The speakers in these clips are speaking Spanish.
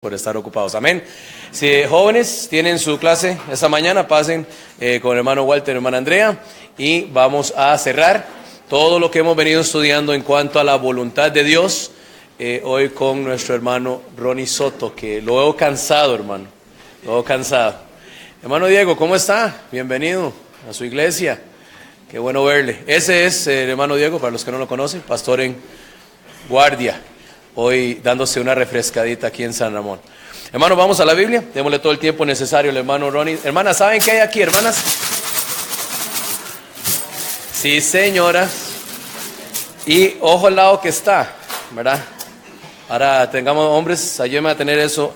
por estar ocupados. Amén. Si jóvenes tienen su clase esta mañana, pasen con el hermano Walter y hermana Andrea y vamos a cerrar todo lo que hemos venido estudiando en cuanto a la voluntad de Dios hoy con nuestro hermano Ronnie Soto, que lo veo cansado, hermano, lo veo cansado. Hermano Diego, ¿cómo está? Bienvenido a su iglesia, qué bueno verle. Ese es el hermano Diego, para los que no lo conocen, pastor en Guardia, hoy dándose una refrescadita aquí en San Ramón. Hermano, vamos a la Biblia, démosle todo el tiempo necesario al hermano Ronnie. Hermanas, ¿saben qué hay aquí, hermanas? Sí, señoras. Y ojo al lado que está, ¿verdad? Ahora tengamos hombres, ayúdenme a tener eso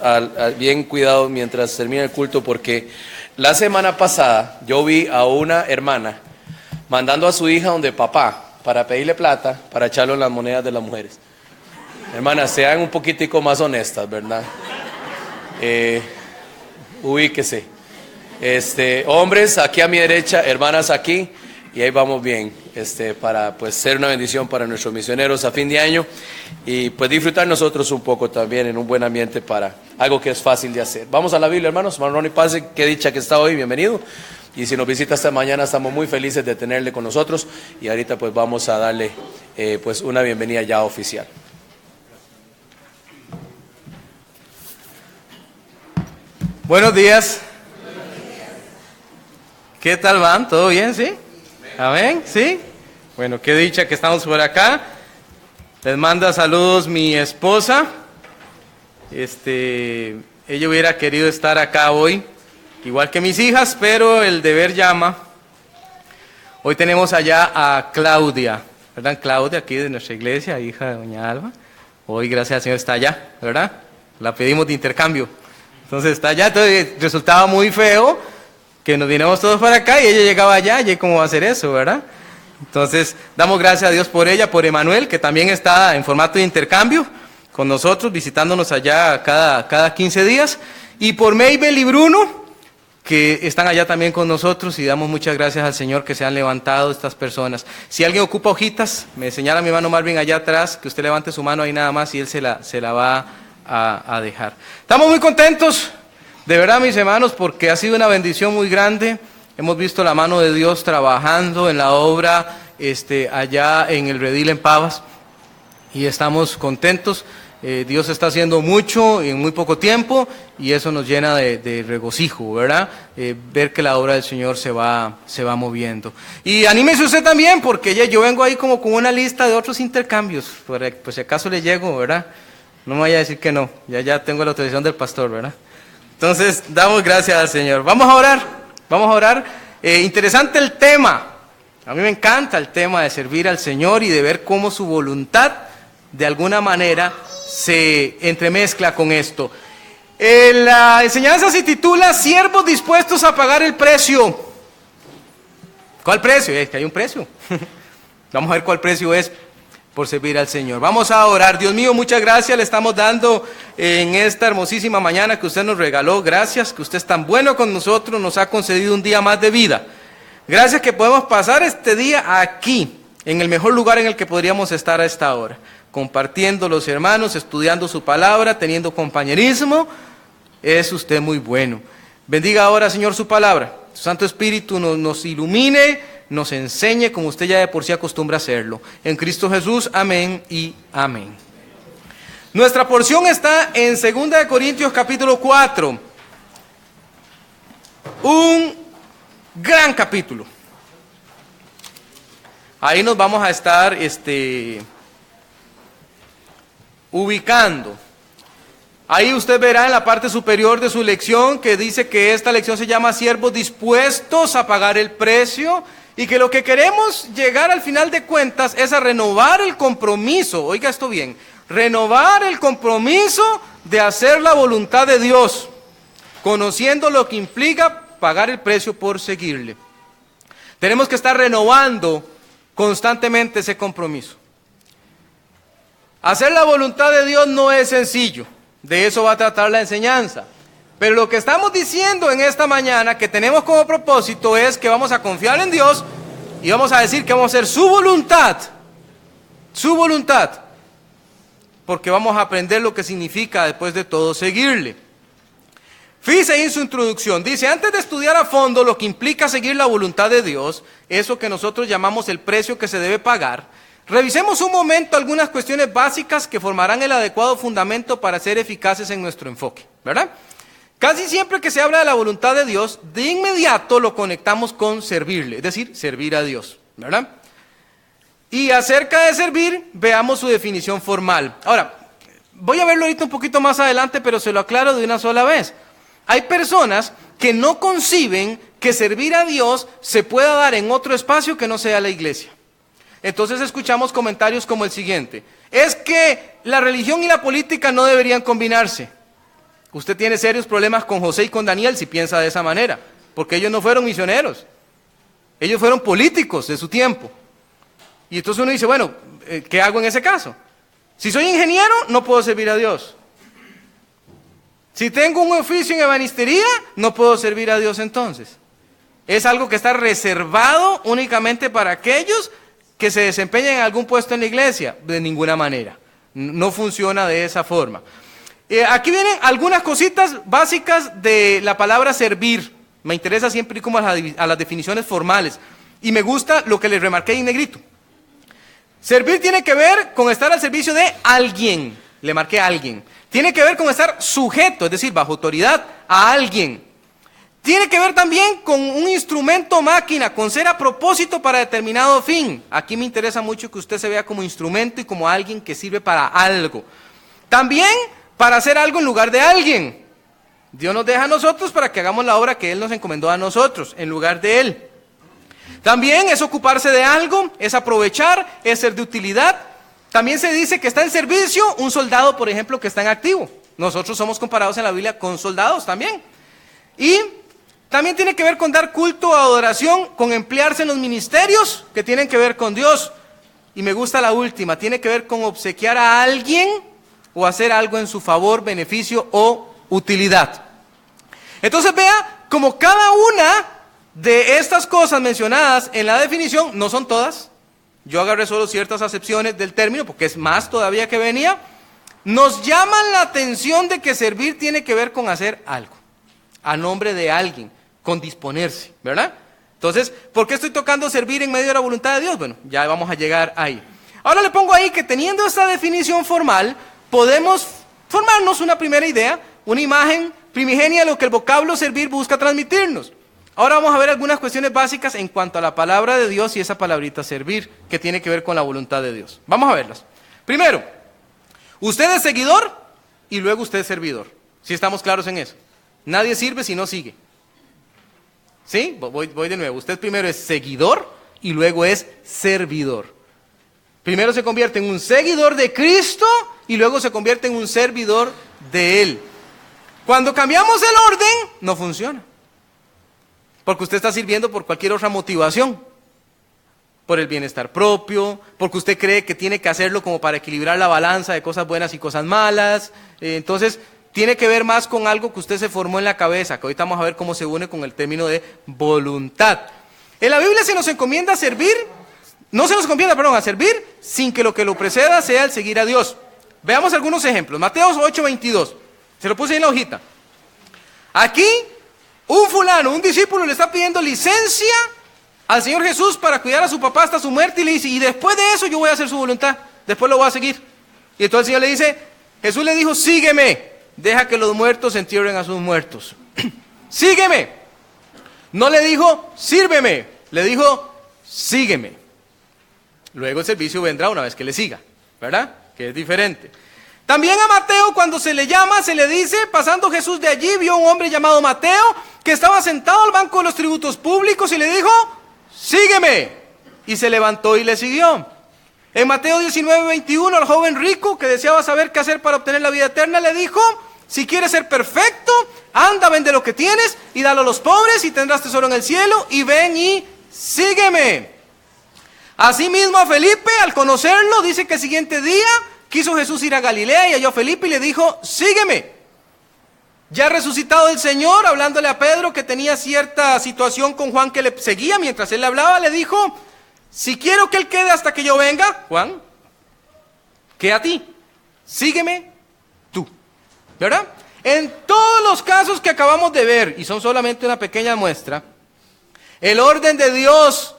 bien cuidado mientras termine el culto, porque la semana pasada yo vi a una hermana mandando a su hija donde papá para pedirle plata para echarlo en las monedas de las mujeres. Hermanas, sean un poquitico más honestas, ¿verdad? Ubíquese. Hombres aquí a mi derecha, hermanas aquí, y ahí vamos bien, para pues ser una bendición para nuestros misioneros a fin de año y pues disfrutar nosotros un poco también en un buen ambiente para algo que es fácil de hacer. Vamos a la Biblia, hermanos. Hermano Ronnie, pase, qué dicha que está hoy, bienvenido. Y si nos visita esta mañana, estamos muy felices de tenerle con nosotros y ahorita pues vamos a darle pues una bienvenida ya oficial. Buenos días. ¿Qué tal van? ¿Todo bien? ¿Sí? ¿Amén? ¿Sí? Bueno, qué dicha que estamos por acá. Les manda saludos mi esposa. Ella hubiera querido estar acá hoy, igual que mis hijas, pero el deber llama. Hoy tenemos allá a Claudia, ¿verdad? Claudia, aquí de nuestra iglesia, hija de doña Alba. Hoy, gracias al Señor, está allá, ¿verdad? La pedimos de intercambio. Entonces está allá, entonces resultaba muy feo que nos vinimos todos para acá y ella llegaba allá, y cómo va a hacer eso, ¿verdad? Entonces damos gracias a Dios por ella, por Emanuel, que también está en formato de intercambio con nosotros, visitándonos allá cada 15 días, y por Maybel y Bruno, que están allá también con nosotros, y damos muchas gracias al Señor que se han levantado estas personas. Si alguien ocupa hojitas, me señala mi hermano Marvin allá atrás, que usted levante su mano ahí nada más y él se la va a dejar. Estamos muy contentos, de verdad, mis hermanos, porque ha sido una bendición muy grande. Hemos visto la mano de Dios trabajando en la obra allá en el Redil en Pavas, y estamos contentos. Dios está haciendo mucho en muy poco tiempo y eso nos llena de regocijo, ¿verdad? Ver que la obra del Señor se va moviendo. Y anímese usted también, porque yo vengo ahí como con una lista de otros intercambios, pues si acaso le llego, ¿verdad? No me vaya a decir que no, ya tengo la autorización del pastor, ¿verdad? Entonces, damos gracias al Señor. Vamos a orar. Interesante el tema. A mí me encanta el tema de servir al Señor y de ver cómo su voluntad, de alguna manera, se entremezcla con esto. La enseñanza se titula Siervos dispuestos a pagar el precio. ¿Cuál precio? Es que hay un precio. Vamos a ver cuál precio es por servir al Señor. Vamos a orar. Dios mío, muchas gracias le estamos dando en esta hermosísima mañana que usted nos regaló. Gracias que usted es tan bueno con nosotros, nos ha concedido un día más de vida. Gracias que podemos pasar este día aquí, en el mejor lugar en el que podríamos estar a esta hora, compartiendo los hermanos, estudiando su palabra, teniendo compañerismo. Es usted muy bueno. Bendiga ahora, Señor, su palabra. Su Santo Espíritu nos ilumine, nos enseñe como usted ya de por sí acostumbra hacerlo. En Cristo Jesús, amén y amén. Nuestra porción está en 2 Corintios capítulo 4. Un gran capítulo. Ahí nos vamos a estar ubicando. Ahí usted verá en la parte superior de su lección que dice que esta lección se llama Siervos dispuestos a pagar el precio, y que lo que queremos llegar al final de cuentas es a renovar el compromiso, oiga esto bien, renovar el compromiso de hacer la voluntad de Dios, conociendo lo que implica pagar el precio por seguirle. Tenemos que estar renovando constantemente ese compromiso. Hacer la voluntad de Dios no es sencillo, de eso va a tratar la enseñanza. Pero lo que estamos diciendo en esta mañana, que tenemos como propósito, es que vamos a confiar en Dios y vamos a decir que vamos a hacer su voluntad. Su voluntad. porque vamos a aprender lo que significa después de todo seguirle. Fíjese en su introducción, dice, antes de estudiar a fondo lo que implica seguir la voluntad de Dios, eso que nosotros llamamos el precio que se debe pagar, revisemos un momento algunas cuestiones básicas que formarán el adecuado fundamento para ser eficaces en nuestro enfoque, ¿verdad? Casi siempre que se habla de la voluntad de Dios, de inmediato lo conectamos con servirle, es decir, servir a Dios, ¿verdad? Y acerca de servir, veamos su definición formal. Ahora, voy a verlo ahorita un poquito más adelante, pero se lo aclaro de una sola vez. Hay personas que no conciben que servir a Dios se pueda dar en otro espacio que no sea la iglesia. Entonces escuchamos comentarios como el siguiente: es que la religión y la política no deberían combinarse. Usted tiene serios problemas con José y con Daniel si piensa de esa manera, porque ellos no fueron misioneros, ellos fueron políticos de su tiempo. Y entonces uno dice, bueno, ¿qué hago en ese caso? Si soy ingeniero, no puedo servir a Dios. Si tengo un oficio en ebanistería, no puedo servir a Dios entonces. Es algo que está reservado únicamente para aquellos que se desempeñan en algún puesto en la iglesia. De ninguna manera. No funciona de esa forma. Aquí vienen algunas cositas básicas de la palabra servir. Me interesa siempre ir como a las definiciones formales. Y me gusta lo que les remarqué en negrito. Servir tiene que ver con estar al servicio de alguien. Le marqué a alguien. Tiene que ver con estar sujeto, es decir, bajo autoridad a alguien. Tiene que ver también con un instrumento máquina, con ser a propósito para determinado fin. Aquí me interesa mucho que usted se vea como instrumento y como alguien que sirve para algo. También para hacer algo en lugar de alguien. Dios nos deja a nosotros para que hagamos la obra que Él nos encomendó a nosotros, en lugar de Él. También es ocuparse de algo, es aprovechar, es ser de utilidad. También se dice que está en servicio un soldado, por ejemplo, que está en activo. Nosotros somos comparados en la Biblia con soldados también. Y también tiene que ver con dar culto, adoración, con emplearse en los ministerios que tienen que ver con Dios. Y me gusta la última, tiene que ver con obsequiar a alguien o hacer algo en su favor, beneficio o utilidad. Entonces vea como cada una de estas cosas mencionadas en la definición, no son todas, yo agarré solo ciertas acepciones del término, porque es más todavía que venía, nos llaman la atención de que servir tiene que ver con hacer algo, a nombre de alguien, con disponerse, ¿verdad? Entonces, ¿por qué estoy tocando servir en medio de la voluntad de Dios? Bueno, ya vamos a llegar ahí. Ahora le pongo ahí que teniendo esta definición formal, podemos formarnos una primera idea, una imagen primigenia de lo que el vocablo servir busca transmitirnos. Ahora vamos a ver algunas cuestiones básicas en cuanto a la palabra de Dios y esa palabrita servir, que tiene que ver con la voluntad de Dios. Vamos a verlas. Primero, usted es seguidor y luego usted es servidor. ¿Sí estamos claros en eso? Nadie sirve si no sigue. ¿Sí? Voy de nuevo. Usted primero es seguidor y luego es servidor. Primero se convierte en un seguidor de Cristo y luego se convierte en un servidor de Él. Cuando cambiamos el orden, no funciona. Porque usted está sirviendo por cualquier otra motivación. Por el bienestar propio, porque usted cree que tiene que hacerlo como para equilibrar la balanza de cosas buenas y cosas malas. Entonces, tiene que ver más con algo que usted se formó en la cabeza, que ahorita vamos a ver cómo se une con el término de voluntad. En la Biblia se nos encomienda a servir, no se nos encomienda, perdón, a servir sin que lo preceda sea el seguir a Dios. Veamos algunos ejemplos. Mateo 8:22. Se lo puse en la hojita. Aquí, un fulano, un discípulo le está pidiendo licencia al Señor Jesús para cuidar a su papá hasta su muerte y le dice, y después de eso yo voy a hacer su voluntad, después lo voy a seguir. Y entonces el Señor le dice, Jesús le dijo, sígueme, deja que los muertos entierren a sus muertos. Sígueme. No le dijo, sírveme, le dijo, sígueme. Luego el servicio vendrá una vez que le siga, ¿verdad? Que es diferente. También a Mateo, cuando se le llama, se le dice, pasando Jesús de allí, vio a un hombre llamado Mateo, que estaba sentado al banco de los tributos públicos y le dijo, sígueme. Y se levantó y le siguió. En Mateo 19:21, al joven rico, que deseaba saber qué hacer para obtener la vida eterna, le dijo, si quieres ser perfecto, anda, vende lo que tienes y dalo a los pobres y tendrás tesoro en el cielo, y ven y sígueme. Asimismo a Felipe, al conocerlo, dice que el siguiente día quiso Jesús ir a Galilea y halló a Felipe y le dijo, sígueme. Ya resucitado el Señor, hablándole a Pedro que tenía cierta situación con Juan que le seguía, mientras él le hablaba, le dijo, si quiero que él quede hasta que yo venga, Juan, ¿qué a ti? sígueme tú. ¿Verdad? En todos los casos que acabamos de ver, y son solamente una pequeña muestra, el orden de Dios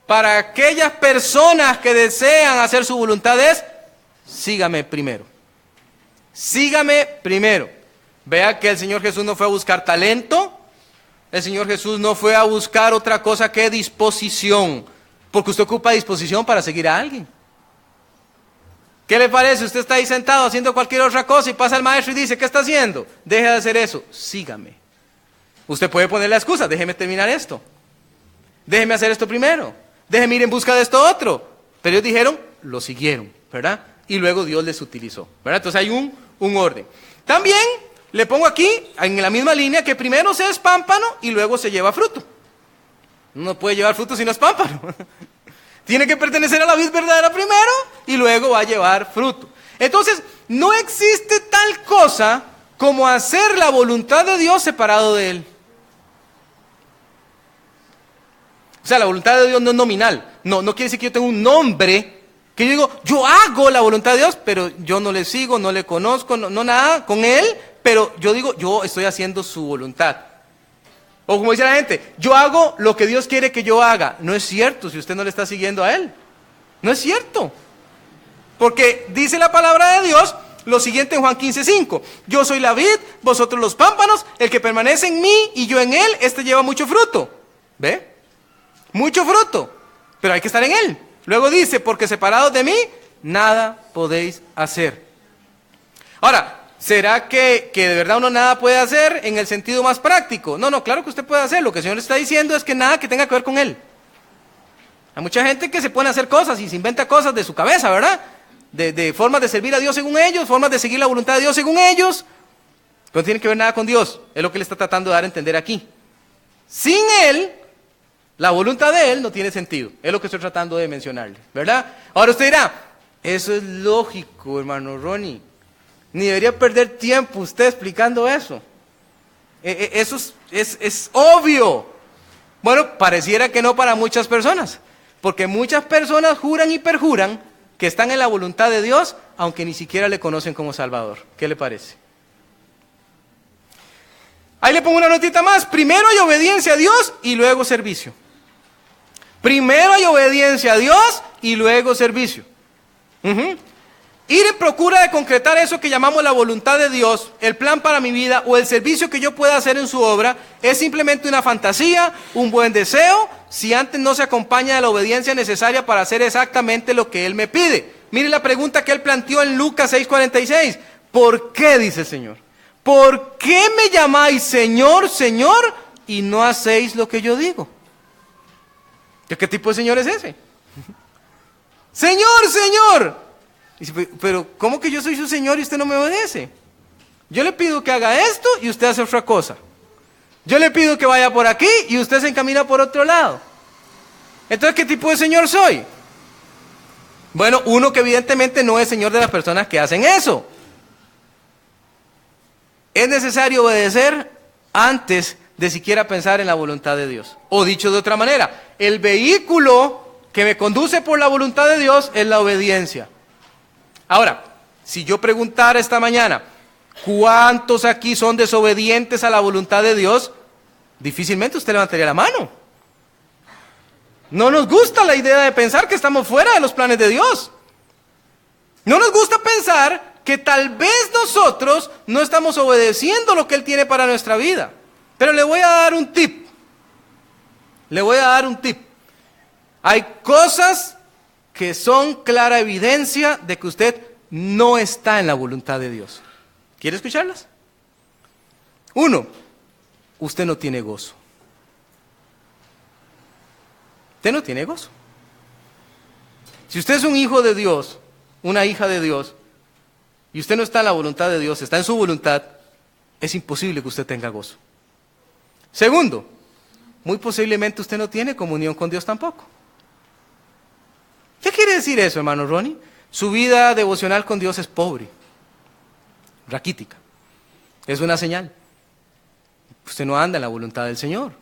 para aquellas personas que desean hacer su voluntad es, sígame primero. Sígame primero. Vea que el Señor Jesús no fue a buscar talento, el Señor Jesús no fue a buscar otra cosa que disposición, porque usted ocupa disposición para seguir a alguien. ¿Qué le parece? Usted está ahí sentado haciendo cualquier otra cosa y pasa el maestro y dice, ¿qué está haciendo? Deje de hacer eso, sígame. Usted puede poner la excusa, déjeme terminar esto. Déjeme hacer esto primero. Déjeme ir en busca de esto otro. Pero ellos dijeron, lo siguieron, ¿verdad? Y luego Dios les utilizó, ¿verdad? Entonces hay un orden. También le pongo aquí, en la misma línea, que primero se es pámpano y luego se lleva fruto. No puede llevar fruto si no es pámpano. Tiene que pertenecer a la vid verdadera primero y luego va a llevar fruto. Entonces, no existe tal cosa como hacer la voluntad de Dios separado de Él. O sea, la voluntad de Dios no es nominal. No quiere decir que yo tenga un nombre, que yo digo, yo hago la voluntad de Dios, pero yo no le sigo, no le conozco, no nada con Él, pero yo digo, yo estoy haciendo su voluntad. O como dice la gente, yo hago lo que Dios quiere que yo haga. No es cierto si usted no le está siguiendo a Él. No es cierto. Porque dice la palabra de Dios lo siguiente en Juan 15:5. Yo soy la vid, vosotros los pámpanos, el que permanece en mí y yo en él, este lleva mucho fruto. ¿Ve? Mucho fruto. Pero hay que estar en Él. Luego dice, porque separados de mí, nada podéis hacer. Ahora, ¿será que de verdad uno nada puede hacer en el sentido más práctico? No, claro que usted puede hacer. Lo que el Señor está diciendo es que nada que tenga que ver con Él. Hay mucha gente que se pone a hacer cosas y se inventa cosas de su cabeza, ¿verdad? De formas de servir a Dios según ellos, formas de seguir la voluntad de Dios según ellos. Pero no tiene que ver nada con Dios. Es lo que le está tratando de dar a entender aquí. Sin Él, la voluntad de Él no tiene sentido. Es lo que estoy tratando de mencionarle, ¿verdad? Ahora usted dirá, eso es lógico, hermano Ronnie. Ni debería perder tiempo usted explicando eso. Eso es obvio. Bueno, pareciera que no para muchas personas. Porque muchas personas juran y perjuran que están en la voluntad de Dios, aunque ni siquiera le conocen como Salvador. ¿Qué le parece? Ahí le pongo una notita más. Primero hay obediencia a Dios y luego servicio. Primero hay obediencia a Dios y luego servicio. Ir en procura de concretar eso que llamamos la voluntad de Dios, el plan para mi vida o el servicio que yo pueda hacer en su obra, es simplemente una fantasía, un buen deseo, si antes no se acompaña de la obediencia necesaria para hacer exactamente lo que Él me pide. Mire la pregunta que Él planteó en Lucas 6:46. ¿Por qué, dice el Señor? ¿Por qué me llamáis Señor, Señor, y no hacéis lo que yo digo? ¿Qué tipo de Señor es ese? Señor, Señor. Dice, pero ¿cómo que yo soy su Señor y usted no me obedece? Yo le pido que haga esto y usted hace otra cosa. Yo le pido que vaya por aquí y usted se encamina por otro lado. Entonces, ¿qué tipo de Señor soy? Bueno, uno que evidentemente no es Señor de las personas que hacen eso. Es necesario obedecer antes de siquiera pensar en la voluntad de Dios. O dicho de otra manera, el vehículo que me conduce por la voluntad de Dios es la obediencia. Ahora, si yo preguntara esta mañana, ¿cuántos aquí son desobedientes a la voluntad de Dios? Difícilmente usted levantaría la mano. No nos gusta la idea de pensar que estamos fuera de los planes de Dios. No nos gusta pensar que tal vez nosotros no estamos obedeciendo lo que Él tiene para nuestra vida. Pero le voy a dar un tip. Hay cosas que son clara evidencia de que usted no está en la voluntad de Dios. ¿Quiere escucharlas? 1, usted no tiene gozo. Usted no tiene gozo. Si usted es un hijo de Dios, una hija de Dios, y usted no está en la voluntad de Dios, está en su voluntad, es imposible que usted tenga gozo. 2, muy posiblemente usted no tiene comunión con Dios tampoco. ¿Qué quiere decir eso, hermano Ronnie? Su vida devocional con Dios es pobre, raquítica. Es una señal. Usted no anda en la voluntad del Señor.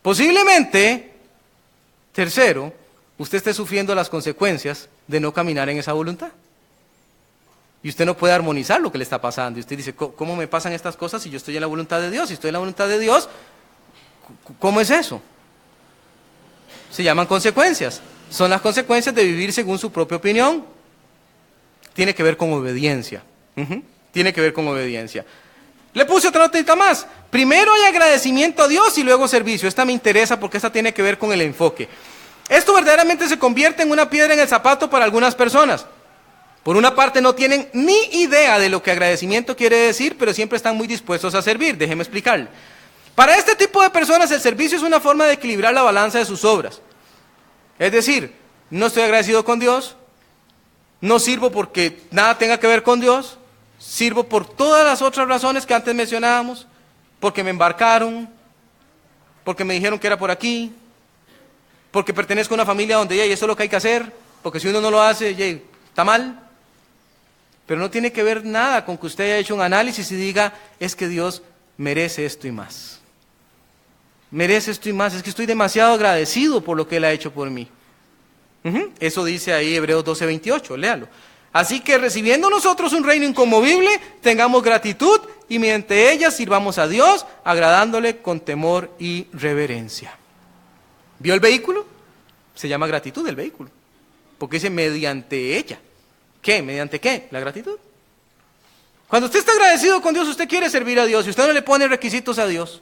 Posiblemente, 3, usted esté sufriendo las consecuencias de no caminar en esa voluntad. Y usted no puede armonizar lo que le está pasando. Y usted dice, ¿cómo me pasan estas cosas si yo estoy en la voluntad de Dios? Si estoy en la voluntad de Dios, ¿cómo es eso? Se llaman consecuencias. Son las consecuencias de vivir según su propia opinión. Tiene que ver con obediencia. Tiene que ver con obediencia. Le puse otra notita más. Primero hay agradecimiento a Dios y luego servicio. Esta me interesa porque esta tiene que ver con el enfoque. Esto verdaderamente se convierte en una piedra en el zapato para algunas personas. Por una parte no tienen ni idea de lo que agradecimiento quiere decir, pero siempre están muy dispuestos a servir. Déjeme explicarle. Para este tipo de personas el servicio es una forma de equilibrar la balanza de sus obras. Es decir, no estoy agradecido con Dios, no sirvo porque nada tenga que ver con Dios, sirvo por todas las otras razones que antes mencionábamos, porque me embarcaron, porque me dijeron que era por aquí, porque pertenezco a una familia donde eso es lo que hay que hacer, porque si uno no lo hace, está mal. Pero no tiene que ver nada con que usted haya hecho un análisis y diga, es que Dios merece esto y más. Merece esto y más, es que estoy demasiado agradecido por lo que Él ha hecho por mí. Eso dice ahí Hebreos 12:28, léalo. Así que recibiendo nosotros un reino inconmovible, tengamos gratitud y mediante ella sirvamos a Dios, agradándole con temor y reverencia. ¿Vio el vehículo? Se llama gratitud el vehículo, porque dice mediante ella. ¿Qué? ¿Mediante qué? La gratitud. Cuando usted está agradecido con Dios, usted quiere servir a Dios y usted no le pone requisitos a Dios.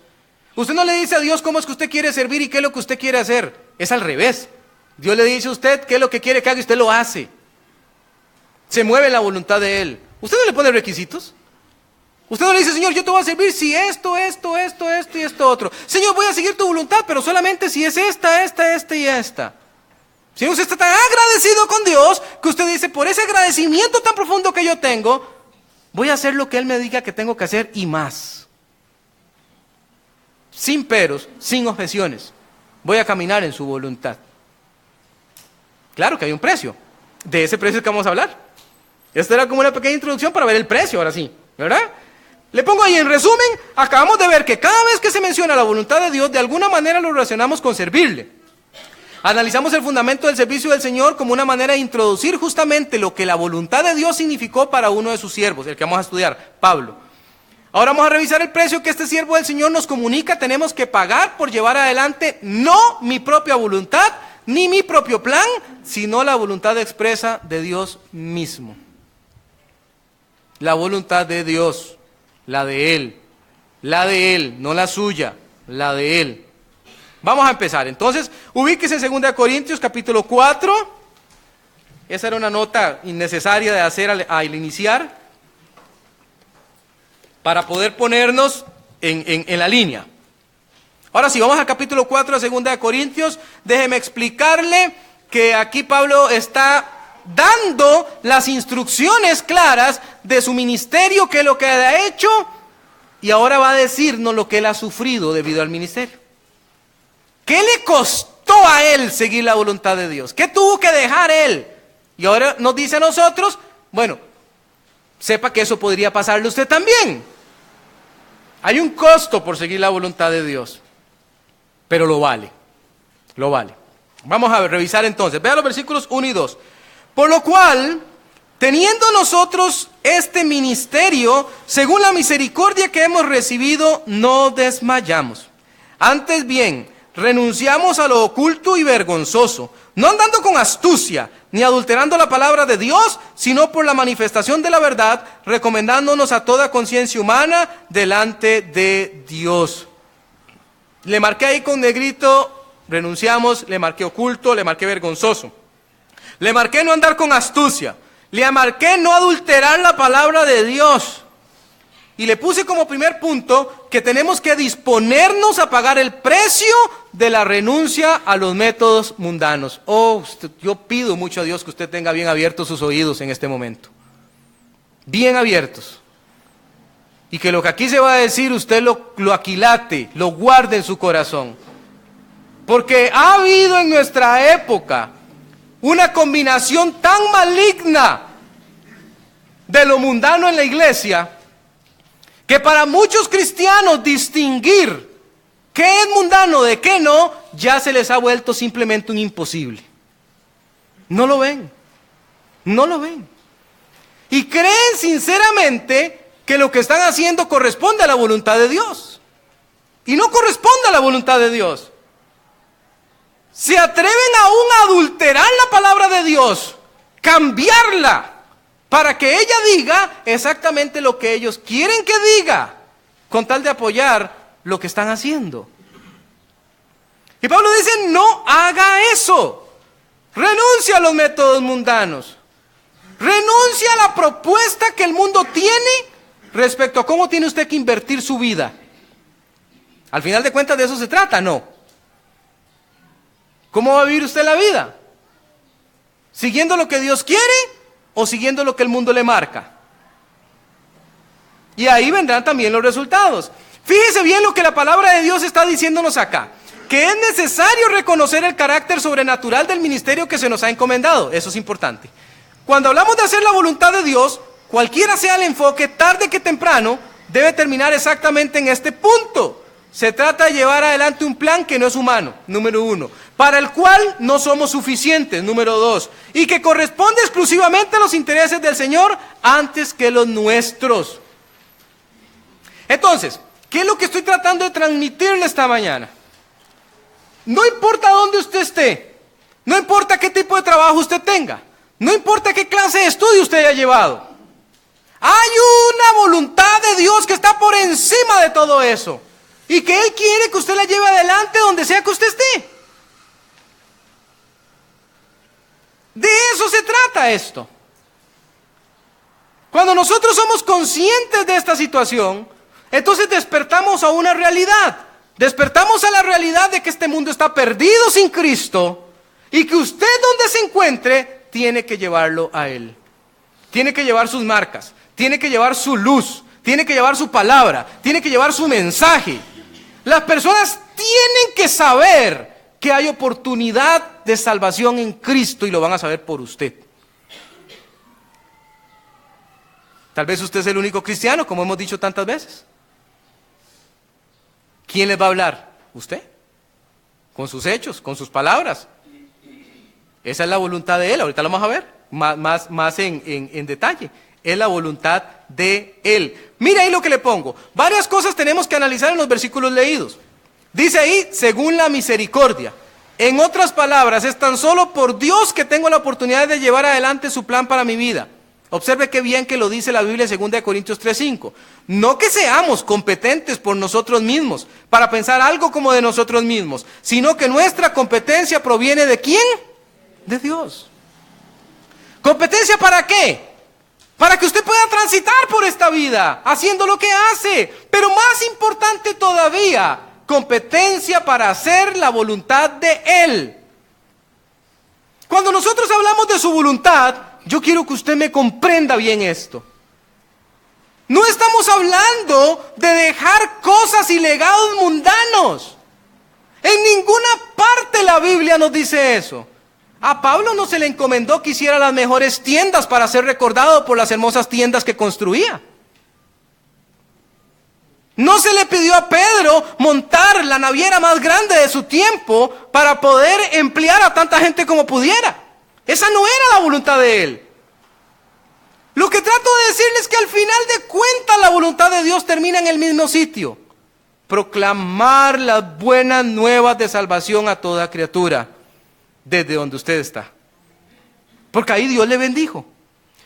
Usted no le dice a Dios cómo es que usted quiere servir y qué es lo que usted quiere hacer. Es al revés. Dios le dice a usted qué es lo que quiere que haga y usted lo hace. Se mueve en la voluntad de Él. Usted no le pone requisitos. Usted no le dice, Señor, yo te voy a servir si esto y esto otro. Señor, voy a seguir tu voluntad, pero solamente si es esta y esta. Señor, usted está tan agradecido con Dios que usted dice, por ese agradecimiento tan profundo que yo tengo, voy a hacer lo que Él me diga que tengo que hacer y más. Sin peros, sin objeciones. Voy a caminar en su voluntad. Claro que hay un precio. De ese precio es que vamos a hablar. Esta era como una pequeña introducción para ver el precio, ahora sí, ¿verdad? Le pongo ahí en resumen, acabamos de ver que cada vez que se menciona la voluntad de Dios, de alguna manera lo relacionamos con servirle. Analizamos el fundamento del servicio del Señor como una manera de introducir justamente lo que la voluntad de Dios significó para uno de sus siervos, el que vamos a estudiar, Pablo. Ahora vamos a revisar el precio que este siervo del Señor nos comunica, tenemos que pagar por llevar adelante no mi propia voluntad, ni mi propio plan, sino la voluntad expresa de Dios mismo. La voluntad de Dios, la de Él, no la suya, la de Él. Vamos a empezar, entonces, ubíquese en 2 Corintios capítulo 4, esa era una nota innecesaria de hacer al iniciar, para poder ponernos en la línea. Ahora sí, vamos al capítulo 4 de 2 Corintios, déjeme explicarle que aquí Pablo está dando las instrucciones claras de su ministerio, qué es lo que ha hecho, y ahora va a decirnos lo que él ha sufrido debido al ministerio. ¿Qué le costó a él seguir la voluntad de Dios? ¿Qué tuvo que dejar él? Y ahora nos dice a nosotros, bueno, sepa que eso podría pasarle a usted también. Hay un costo por seguir la voluntad de Dios, pero lo vale, lo vale. Vamos a revisar entonces, vean los versículos 1 y 2. Por lo cual, teniendo nosotros este ministerio, según la misericordia que hemos recibido, no desmayamos. Antes bien, renunciamos a lo oculto y vergonzoso, no andando con astucia, ni adulterando la palabra de Dios, sino por la manifestación de la verdad, recomendándonos a toda conciencia humana delante de Dios. Le marqué ahí con negrito, renunciamos, le marqué oculto, le marqué vergonzoso. Le marqué no andar con astucia, le marqué no adulterar la palabra de Dios. Y le puse como primer punto que tenemos que disponernos a pagar el precio de la renuncia a los métodos mundanos. Yo pido mucho a Dios que usted tenga bien abiertos sus oídos en este momento. Bien abiertos. Y que lo que aquí se va a decir usted lo aquilate, lo guarde en su corazón. Porque ha habido en nuestra época una combinación tan maligna de lo mundano en la iglesia, que para muchos cristianos distinguir qué es mundano de qué no, ya se les ha vuelto simplemente un imposible. No lo ven, no lo ven. y creen sinceramente que lo que están haciendo corresponde a la voluntad de Dios. Y no corresponde a la voluntad de Dios. Se atreven aún a adulterar la palabra de Dios, cambiarla, para que ella diga exactamente lo que ellos quieren que diga, con tal de apoyar lo que están haciendo. Y Pablo dice, no haga eso. Renuncia a los métodos mundanos. Renuncia a la propuesta que el mundo tiene respecto a cómo tiene usted que invertir su vida. Al final de cuentas de eso se trata, ¿no? ¿Cómo va a vivir usted la vida? ¿Siguiendo lo que Dios quiere o siguiendo lo que el mundo le marca? Y ahí vendrán también los resultados. Fíjese bien lo que la palabra de Dios está diciéndonos acá. Que es necesario reconocer el carácter sobrenatural del ministerio que se nos ha encomendado. Eso es importante. Cuando hablamos de hacer la voluntad de Dios, cualquiera sea el enfoque, tarde que temprano, debe terminar exactamente en este punto. Se trata de llevar adelante un plan que no es humano, número 1, para el cual no somos suficientes, número 2, y que corresponde exclusivamente a los intereses del Señor antes que los nuestros. Entonces, ¿qué es lo que estoy tratando de transmitirle esta mañana? No importa dónde usted esté, no importa qué tipo de trabajo usted tenga, no importa qué clase de estudio usted haya llevado, hay una voluntad de Dios que está por encima de todo eso. Y que Él quiere que usted la lleve adelante donde sea que usted esté. De eso se trata esto. Cuando nosotros somos conscientes de esta situación, entonces despertamos a una realidad. Despertamos a la realidad de que este mundo está perdido sin Cristo y que usted donde se encuentre tiene que llevarlo a Él. Tiene que llevar sus marcas, tiene que llevar su luz, tiene que llevar su palabra, tiene que llevar su mensaje. Las personas tienen que saber que hay oportunidad de salvación en Cristo y lo van a saber por usted. Tal vez usted es el único cristiano, como hemos dicho tantas veces. ¿Quién les va a hablar? ¿Usted? Con sus hechos, con sus palabras. Esa es la voluntad de Él, ahorita lo vamos a ver más en detalle. Es la voluntad de Él. Mira ahí lo que le pongo. Varias cosas tenemos que analizar en los versículos leídos. Dice ahí, según la misericordia. En otras palabras, es tan solo por Dios que tengo la oportunidad de llevar adelante su plan para mi vida. Observe qué bien que lo dice la Biblia en 2 Corintios 3:5. No que seamos competentes por nosotros mismos, para pensar algo como de nosotros mismos, sino que nuestra competencia proviene ¿de quién? De Dios. ¿Competencia para qué? Para que usted pueda transitar por esta vida, haciendo lo que hace. Pero más importante todavía, competencia para hacer la voluntad de Él. Cuando nosotros hablamos de su voluntad, yo quiero que usted me comprenda bien esto. No estamos hablando de dejar cosas y legados mundanos. En ninguna parte la Biblia nos dice eso. A Pablo no se le encomendó que hiciera las mejores tiendas para ser recordado por las hermosas tiendas que construía. No se le pidió a Pedro montar la naviera más grande de su tiempo para poder emplear a tanta gente como pudiera. Esa no era la voluntad de él. Lo que trato de decirles es que al final de cuentas la voluntad de Dios termina en el mismo sitio. Proclamar las buenas nuevas de salvación a toda criatura. Desde donde usted está. Porque ahí Dios le bendijo.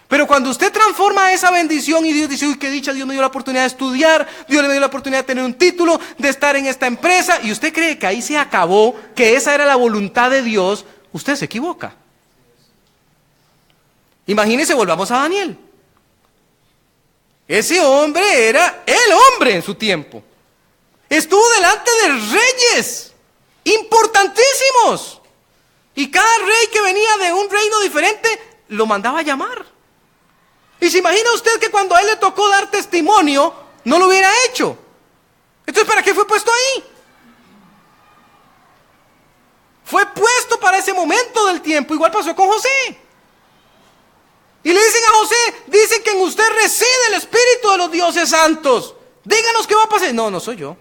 Pero cuando usted transforma esa bendición y Dios dice, uy, qué dicha, Dios me dio la oportunidad de estudiar, Dios me dio la oportunidad de tener un título, de estar en esta empresa, y usted cree que ahí se acabó, que esa era la voluntad de Dios, usted se equivoca. Imagínese, volvamos a Daniel. Ese hombre era el hombre en su tiempo. Estuvo delante de reyes importantísimos. Y cada rey que venía de un reino diferente, lo mandaba a llamar. Y se imagina usted que cuando a él le tocó dar testimonio, no lo hubiera hecho. Entonces, ¿para qué fue puesto ahí? Fue puesto para ese momento del tiempo. Igual pasó con José. Y le dicen a José, dicen que en usted reside el espíritu de los dioses santos. Díganos qué va a pasar. No, no soy yo.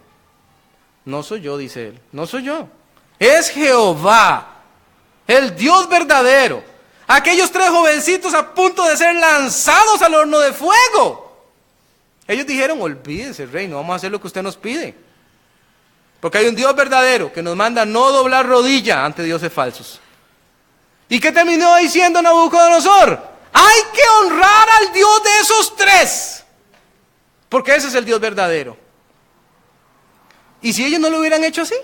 No soy yo, dice él. No soy yo. Es Jehová. El Dios verdadero. Aquellos 3 jovencitos a punto de ser lanzados al horno de fuego. Ellos dijeron, olvídese, rey, no vamos a hacer lo que usted nos pide. Porque hay un Dios verdadero que nos manda no doblar rodilla ante dioses falsos. ¿Y qué terminó diciendo Nabucodonosor? Hay que honrar al Dios de esos 3. Porque ese es el Dios verdadero. ¿Y si ellos no lo hubieran hecho así?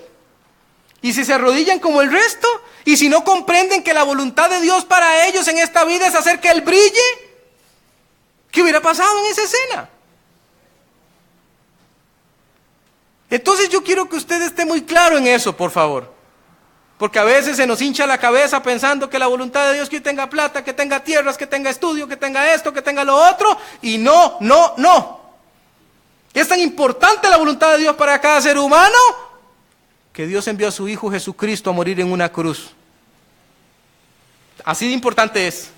¿Y si se arrodillan como el resto? ¿Y si no comprenden que la voluntad de Dios para ellos en esta vida es hacer que Él brille? ¿Qué hubiera pasado en esa escena? Entonces yo quiero que usted esté muy claro en eso, por favor. Porque a veces se nos hincha la cabeza pensando que la voluntad de Dios es que yo tenga plata, que tenga tierras, que tenga estudio, que tenga esto, que tenga lo otro. Y no. Es tan importante la voluntad de Dios para cada ser humano que Dios envió a su Hijo Jesucristo a morir en una cruz. Así de importante es.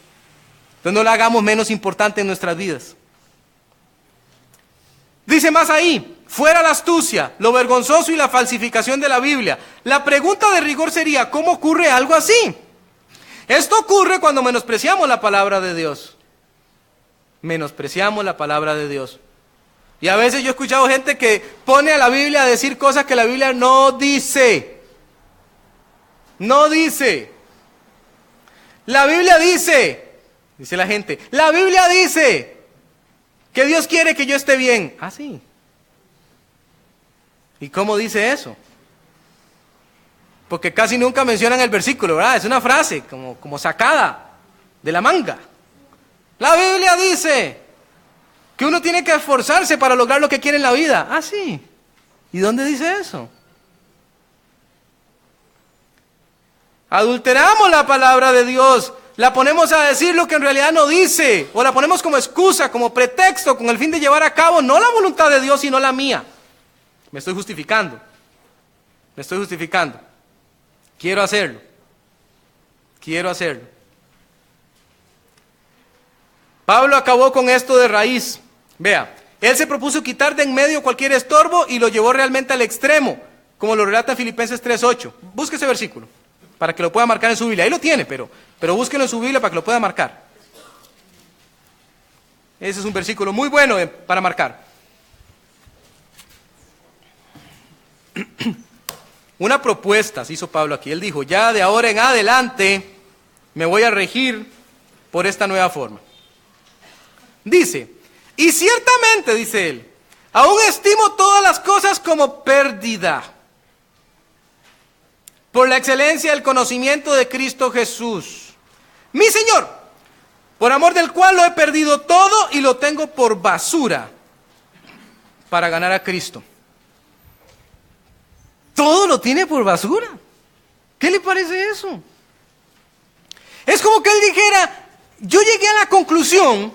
Entonces no la hagamos menos importante en nuestras vidas. Dice más ahí, fuera la astucia, lo vergonzoso y la falsificación de la Biblia. La pregunta de rigor sería, ¿cómo ocurre algo así? Esto ocurre cuando menospreciamos la palabra de Dios. Menospreciamos la palabra de Dios. Y a veces yo he escuchado gente que pone a la Biblia a decir cosas que la Biblia no dice. No dice. La Biblia dice, dice la gente, la Biblia dice que Dios quiere que yo esté bien. Ah, sí. ¿Y cómo dice eso? Porque casi nunca mencionan el versículo, ¿verdad? Es una frase como sacada de la manga. La Biblia dice que uno tiene que esforzarse para lograr lo que quiere en la vida. Ah, sí. ¿Y dónde dice eso? Adulteramos la palabra de Dios, la ponemos a decir lo que en realidad no dice, o la ponemos como excusa, como pretexto, con el fin de llevar a cabo no la voluntad de Dios, sino la mía. Me estoy justificando. Quiero hacerlo. Pablo acabó con esto de raíz. Vea, él se propuso quitar de en medio cualquier estorbo y lo llevó realmente al extremo, como lo relata Filipenses 3:8. Busque ese versículo para que lo pueda marcar en su Biblia. Ahí lo tiene, pero búsquelo en su Biblia para que lo pueda marcar. Ese es un versículo muy bueno para marcar. Una propuesta se hizo Pablo aquí. Él dijo, ya de ahora en adelante me voy a regir por esta nueva forma. Dice, y ciertamente, dice él, aún estimo todas las cosas como pérdida por la excelencia del conocimiento de Cristo Jesús, mi Señor, por amor del cual lo he perdido todo y lo tengo por basura para ganar a Cristo. Todo lo tiene por basura. ¿Qué le parece eso? Es como que él dijera, yo llegué a la conclusión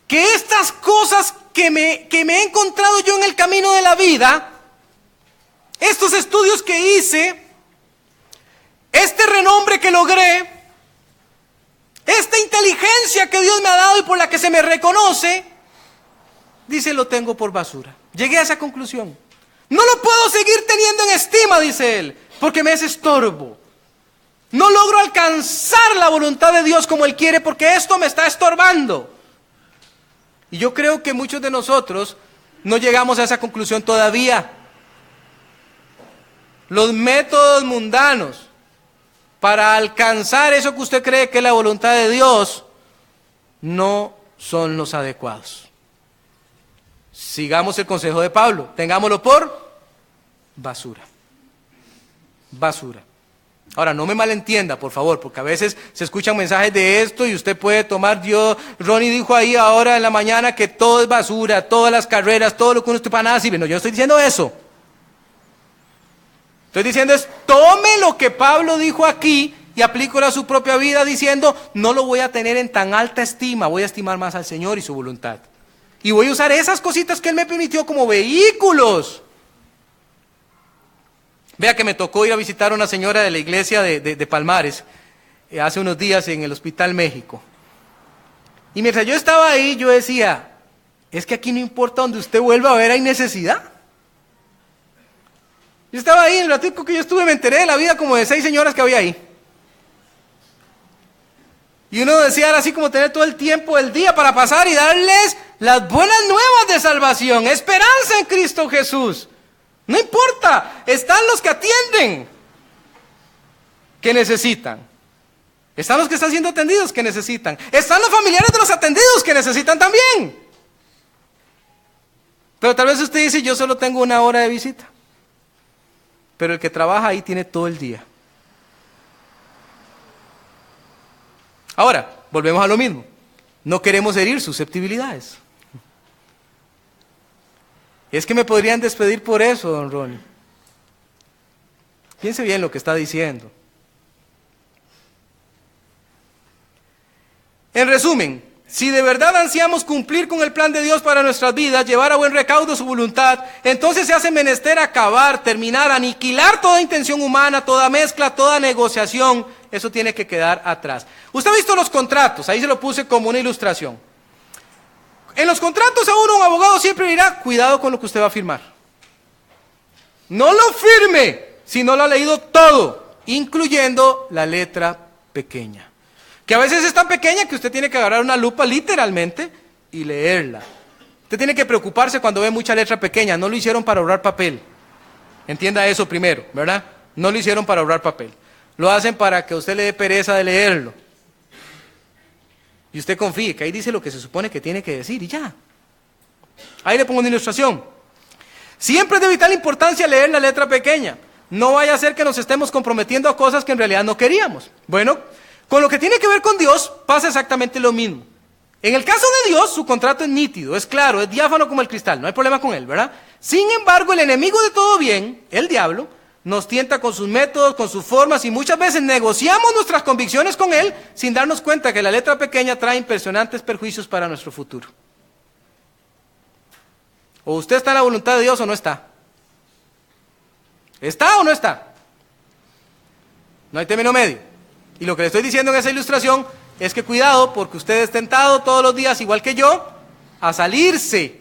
que estas cosas que me he encontrado yo en el camino de la vida, estos estudios que hice, este renombre que logré, esta inteligencia que Dios me ha dado y por la que se me reconoce, dice, lo tengo por basura. Llegué a esa conclusión. No lo puedo seguir teniendo en estima, dice él, porque me es estorbo. No logro alcanzar la voluntad de Dios como Él quiere porque esto me está estorbando. Y yo creo que muchos de nosotros no llegamos a esa conclusión todavía. Los métodos mundanos para alcanzar eso que usted cree que es la voluntad de Dios no son los adecuados. Sigamos el consejo de Pablo, tengámoslo por basura. Basura. Ahora, no me malentienda, por favor, porque a veces se escuchan mensajes de esto y usted puede tomar, Ronnie dijo ahí ahora en la mañana que todo es basura, todas las carreras, todo lo que uno está para nada sirve. No, yo no estoy diciendo eso. Estoy diciendo es, tome lo que Pablo dijo aquí y aplícalo a su propia vida diciendo, no lo voy a tener en tan alta estima, voy a estimar más al Señor y su voluntad. Y voy a usar esas cositas que Él me permitió como vehículos. Vea que me tocó ir a visitar a una señora de la iglesia de Palmares hace unos días en el Hospital México. Y mientras yo estaba ahí, yo decía, es que aquí no importa donde usted vuelva a ver, hay necesidad. Yo estaba ahí, en el ratico que yo estuve, me enteré de la vida como de 6 señoras que había ahí. Y uno deseara así como tener todo el tiempo del día para pasar y darles las buenas nuevas de salvación, esperanza en Cristo Jesús. No importa, están los que atienden, que necesitan. Están los que están siendo atendidos, que necesitan. Están los familiares de los atendidos, que necesitan también. Pero tal vez usted dice, yo solo tengo 1 hora de visita. Pero el que trabaja ahí tiene todo el día. Ahora, volvemos a lo mismo. No queremos herir susceptibilidades. Es que me podrían despedir por eso, don Ronnie. Piense bien lo que está diciendo. En resumen, si de verdad ansiamos cumplir con el plan de Dios para nuestras vidas, llevar a buen recaudo su voluntad, entonces se hace menester acabar, terminar, aniquilar toda intención humana, toda mezcla, toda negociación. Eso tiene que quedar atrás. Usted ha visto los contratos, ahí se lo puse como una ilustración. En los contratos a uno un abogado siempre dirá, cuidado con lo que usted va a firmar. No lo firme si no lo ha leído todo, incluyendo la letra pequeña. Que a veces es tan pequeña que usted tiene que agarrar una lupa literalmente y leerla. Usted tiene que preocuparse cuando ve mucha letra pequeña. No lo hicieron para ahorrar papel. Entienda eso primero, ¿verdad? No lo hicieron para ahorrar papel. Lo hacen para que a usted le dé pereza de leerlo. Y usted confíe que ahí dice lo que se supone que tiene que decir y ya. Ahí le pongo una ilustración. Siempre es de vital importancia leer la letra pequeña. No vaya a ser que nos estemos comprometiendo a cosas que en realidad no queríamos. Bueno, con lo que tiene que ver con Dios pasa exactamente lo mismo. En el caso de Dios, su contrato es nítido, es claro, es diáfano como el cristal, no hay problema con él, ¿verdad? Sin embargo, el enemigo de todo bien, el diablo, nos tienta con sus métodos, con sus formas y muchas veces negociamos nuestras convicciones con él sin darnos cuenta que la letra pequeña trae impresionantes perjuicios para nuestro futuro. O usted está en la voluntad de Dios o no está. ¿Está o no está? No hay término medio. Y lo que le estoy diciendo en esa ilustración es que cuidado porque usted es tentado todos los días, igual que yo, a salirse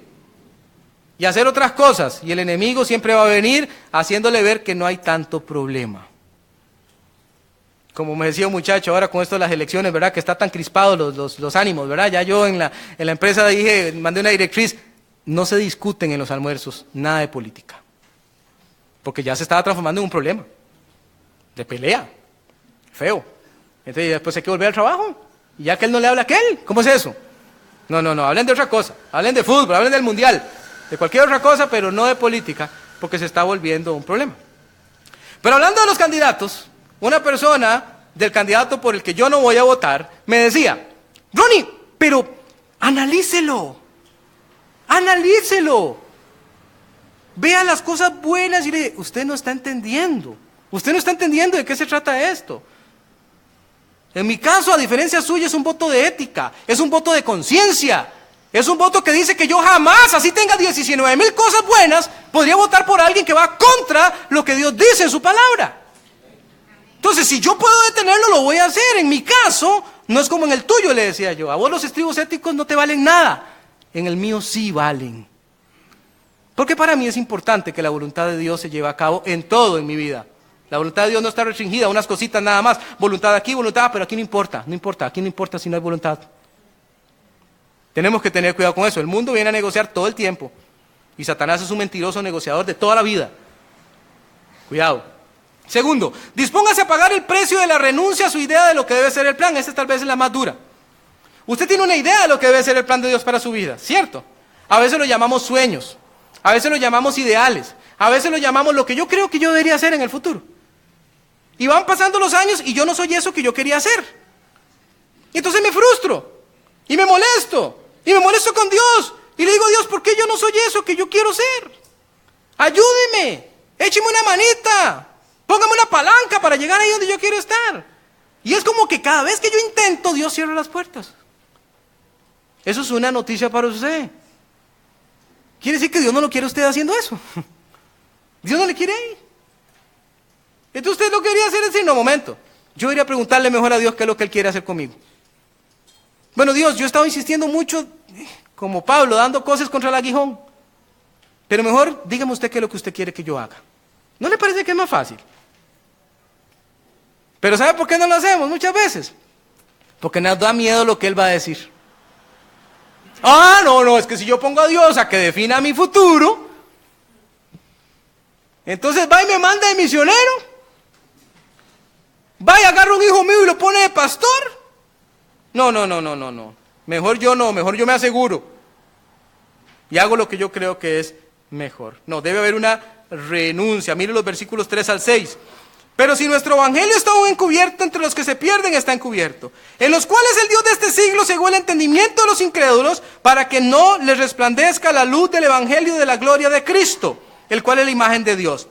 y hacer otras cosas. Y el enemigo siempre va a venir haciéndole ver que no hay tanto problema. Como me decía un muchacho ahora con esto de las elecciones, ¿verdad? Que está tan crispados los ánimos, ¿verdad? Ya yo en la empresa dije, mandé una directriz, no se discuten en los almuerzos nada de política. Porque ya se estaba transformando en un problema. De pelea. Feo. Entonces después hay que volver al trabajo. Y ya que él no le habla a aquel, ¿cómo es eso? No, hablen de otra cosa. Hablen de fútbol, hablen del mundial. De cualquier otra cosa, pero no de política, porque se está volviendo un problema. Pero hablando de los candidatos, una persona del candidato por el que yo no voy a votar, me decía, Ronnie, pero analícelo. Vea las cosas buenas y le dije, usted no está entendiendo. Usted no está entendiendo de qué se trata esto. En mi caso, a diferencia suya, es un voto de ética, es un voto de conciencia, es un voto que dice que yo jamás, así tenga 19,000 cosas buenas, podría votar por alguien que va contra lo que Dios dice en su palabra. Entonces, si yo puedo detenerlo, lo voy a hacer. En mi caso, no es como en el tuyo, le decía yo. A vos los estribos éticos no te valen nada. En el mío sí valen. Porque para mí es importante que la voluntad de Dios se lleve a cabo en todo en mi vida. La voluntad de Dios no está restringida a unas cositas nada más. Voluntad aquí, voluntad, pero aquí no importa. Aquí no importa si no hay voluntad. Tenemos que tener cuidado con eso. El mundo viene a negociar todo el tiempo. Y Satanás es un mentiroso negociador de toda la vida. Cuidado. Segundo, dispóngase a pagar el precio de la renuncia a su idea de lo que debe ser el plan. Esta tal vez es la más dura. Usted tiene una idea de lo que debe ser el plan de Dios para su vida, ¿cierto? A veces lo llamamos sueños. A veces lo llamamos ideales. A veces lo llamamos lo que yo creo que yo debería hacer en el futuro. Y van pasando los años y yo no soy eso que yo quería hacer. Y entonces me frustro. Y me molesto. Y me molesto con Dios. Y le digo a Dios, ¿por qué yo no soy eso que yo quiero ser? Ayúdeme. Écheme una manita. Póngame una palanca para llegar ahí donde yo quiero estar. Y es como que cada vez que yo intento, Dios cierra las puertas. Eso es una noticia para usted. Quiere decir que Dios no lo quiere usted haciendo eso. Dios no le quiere ahí. Entonces usted lo quería hacer, es decir, no, momento. Yo iría a preguntarle mejor a Dios qué es lo que Él quiere hacer conmigo. Bueno, Dios, yo he estado insistiendo mucho, como Pablo, dando cosas contra el aguijón. Pero mejor dígame usted qué es lo que usted quiere que yo haga. ¿No le parece que es más fácil? Pero ¿sabe por qué no lo hacemos muchas veces? Porque nos da miedo lo que Él va a decir. Ah, no, es que si yo pongo a Dios a que defina mi futuro, entonces va y me manda de misionero, va y agarra un hijo mío y lo pone de pastor. No. Mejor yo no, mejor yo me aseguro. Y hago lo que yo creo que es mejor. No, debe haber una renuncia. Mire los versículos 3 al 6. Pero si nuestro evangelio está aún encubierto, entre los que se pierden está encubierto, en los cuales el Dios de este siglo cegó el entendimiento de los incrédulos, para que no les resplandezca la luz del evangelio de la gloria de Cristo, el cual es la imagen de Dios.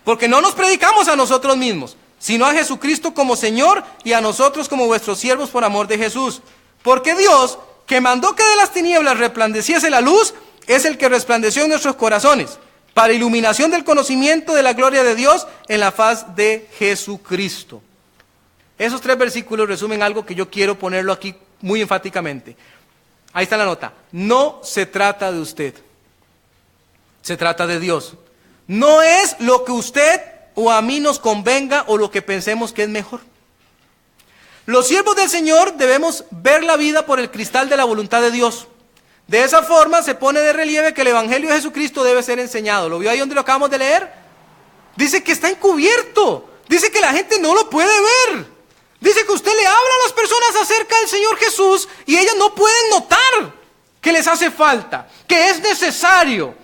Porque no nos predicamos a nosotros mismos, sino a Jesucristo como Señor, y a nosotros como vuestros siervos por amor de Jesús. Porque Dios, que mandó que de las tinieblas resplandeciese la luz, es el que resplandeció en nuestros corazones, para iluminación del conocimiento de la gloria de Dios en la faz de Jesucristo. Esos 3 versículos resumen algo que yo quiero ponerlo aquí muy enfáticamente. Ahí está la nota. No se trata de usted, se trata de Dios. No es lo que usted o a mí nos convenga o lo que pensemos que es mejor. Los siervos del Señor debemos ver la vida por el cristal de la voluntad de Dios. De esa forma se pone de relieve que el evangelio de Jesucristo debe ser enseñado. ¿Lo vio ahí donde lo acabamos de leer? Dice que está encubierto. Dice que la gente no lo puede ver. Dice que usted le habla a las personas acerca del Señor Jesús y ellas no pueden notar que les hace falta, que es necesario,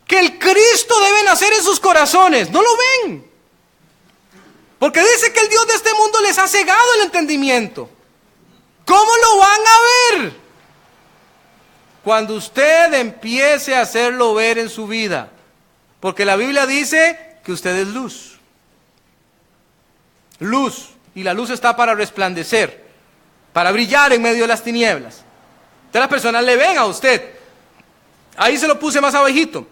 que el Cristo debe nacer en sus corazones. No lo ven. Porque dice que el Dios de este mundo les ha cegado el entendimiento. ¿Cómo lo van a ver? Cuando usted empiece a hacerlo ver en su vida. Porque la Biblia dice que usted es luz. Luz. Y la luz está para resplandecer, para brillar en medio de las tinieblas. Entonces las personas le ven a usted. Ahí se lo puse más abajito.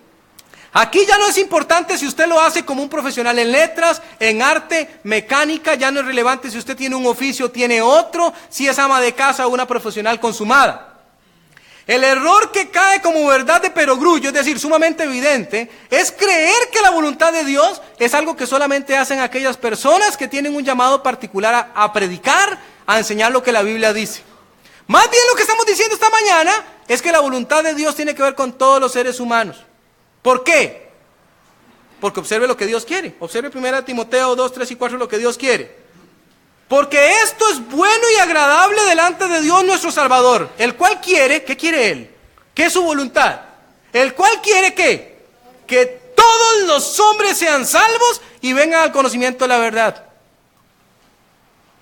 Aquí ya no es importante si usted lo hace como un profesional en letras, en arte, mecánica. Ya no es relevante si usted tiene un oficio o tiene otro, si es ama de casa o una profesional consumada. El error que cae como verdad de perogrullo, es decir, sumamente evidente, es creer que la voluntad de Dios es algo que solamente hacen aquellas personas que tienen un llamado particular a predicar, a enseñar lo que la Biblia dice. Más bien lo que estamos diciendo esta mañana es que la voluntad de Dios tiene que ver con todos los seres humanos. ¿Por qué? Porque observe lo que Dios quiere. Observe 1 Timoteo 2, 3 y 4 lo que Dios quiere. Porque esto es bueno y agradable delante de Dios nuestro Salvador, el cual quiere, ¿qué quiere Él? ¿Qué es su voluntad? El cual quiere ¿qué? Que todos los hombres sean salvos y vengan al conocimiento de la verdad.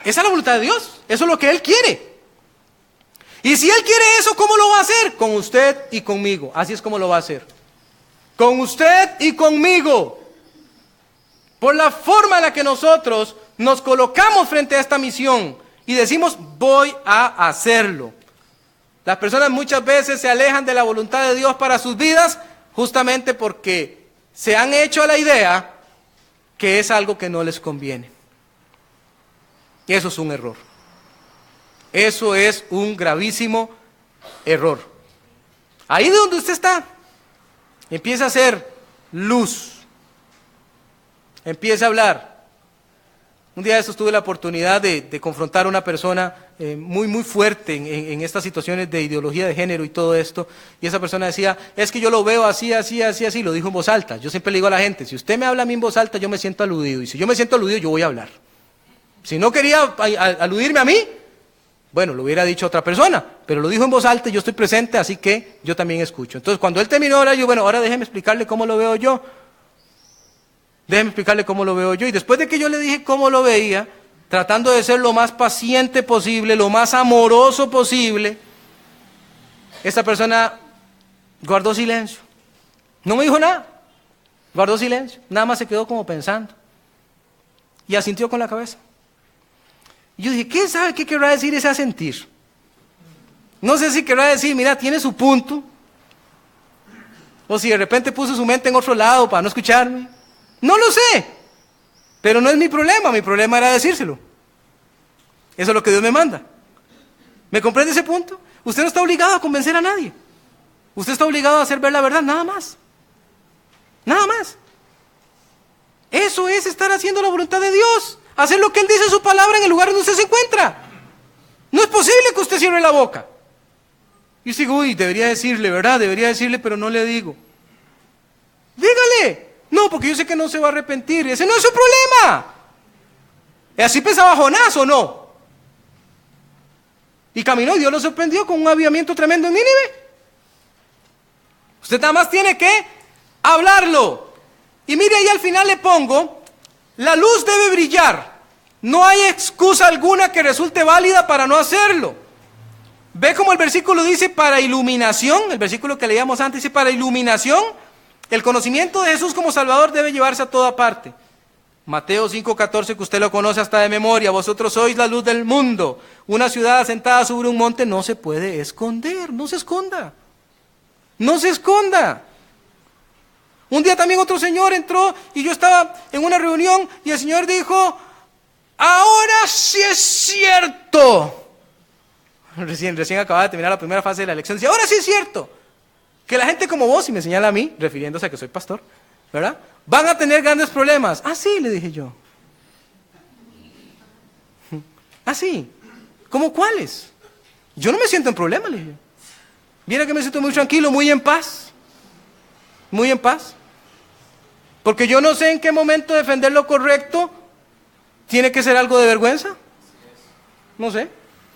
Esa es la voluntad de Dios, eso es lo que Él quiere. Y si Él quiere eso, ¿cómo lo va a hacer? Con usted y conmigo, así es como lo va a hacer. Con usted y conmigo. Por la forma en la que nosotros nos colocamos frente a esta misión y decimos, voy a hacerlo. Las personas muchas veces se alejan de la voluntad de Dios para sus vidas justamente porque se han hecho a la idea que es algo que no les conviene. Y eso es un error. Eso es un gravísimo error. Ahí de donde usted está, empieza a ser luz. Empieza a hablar. Un día de estos tuve la oportunidad de confrontar a una persona muy fuerte en estas situaciones de ideología de género y todo esto. Y esa persona decía, es que yo lo veo así, lo dijo en voz alta. Yo siempre le digo a la gente, si usted me habla a mí en voz alta, yo me siento aludido. Y si yo me siento aludido, yo voy a hablar. Si no quería aludirme a mí, bueno, lo hubiera dicho otra persona. Pero lo dijo en voz alta y yo estoy presente, así que yo también escucho. Entonces cuando él terminó ahora, yo, bueno, ahora déjeme explicarle cómo lo veo yo. Déjeme explicarle cómo lo veo yo. Y después de que yo le dije cómo lo veía, tratando de ser lo más paciente posible, lo más amoroso posible, esta persona guardó silencio. No me dijo nada. Guardó silencio. Nada más se quedó como pensando. Y asintió con la cabeza. Y yo dije, ¿quién sabe qué querrá decir ese asentir? No sé si querrá decir, mira, tiene su punto. O si de repente puso su mente en otro lado para no escucharme. No lo sé, pero no es mi problema era decírselo. Eso es lo que Dios me manda. ¿Me comprende ese punto? Usted no está obligado a convencer a nadie. Usted está obligado a hacer ver la verdad, nada más. Nada más. Eso es estar haciendo la voluntad de Dios. Hacer lo que Él dice en su palabra en el lugar donde usted se encuentra. No es posible que usted cierre la boca. Y yo digo, uy, debería decirle, ¿verdad? Debería decirle, pero no le digo. Dígale. No, porque yo sé que no se va a arrepentir. Ese no es su problema. ¿Así pensaba Jonás o no? Y caminó y Dios lo sorprendió con un avivamiento tremendo en Nínive. Usted nada más tiene que hablarlo. Y mire, ahí al final le pongo, la luz debe brillar. No hay excusa alguna que resulte válida para no hacerlo. Ve como el versículo dice para iluminación, el versículo que leíamos antes dice para iluminación, el conocimiento de Jesús como Salvador debe llevarse a toda parte. Mateo 5:14, que usted lo conoce hasta de memoria, vosotros sois la luz del mundo. Una ciudad asentada sobre un monte no se puede esconder, no se esconda. No se esconda. Un día también otro señor entró y yo estaba en una reunión y el señor dijo, ahora sí es cierto. Recién acababa de terminar la primera fase de la lección. Dice, ahora sí es cierto que la gente como vos, y me señala a mí, refiriéndose a que soy pastor, ¿verdad? Van a tener grandes problemas. Ah, sí, le dije yo. Ah, sí. ¿Cómo cuáles? Yo no me siento en problemas, le dije. Viera que me siento muy tranquilo, muy en paz. Muy en paz. Porque yo no sé en qué momento defender lo correcto tiene que ser algo de vergüenza. No sé.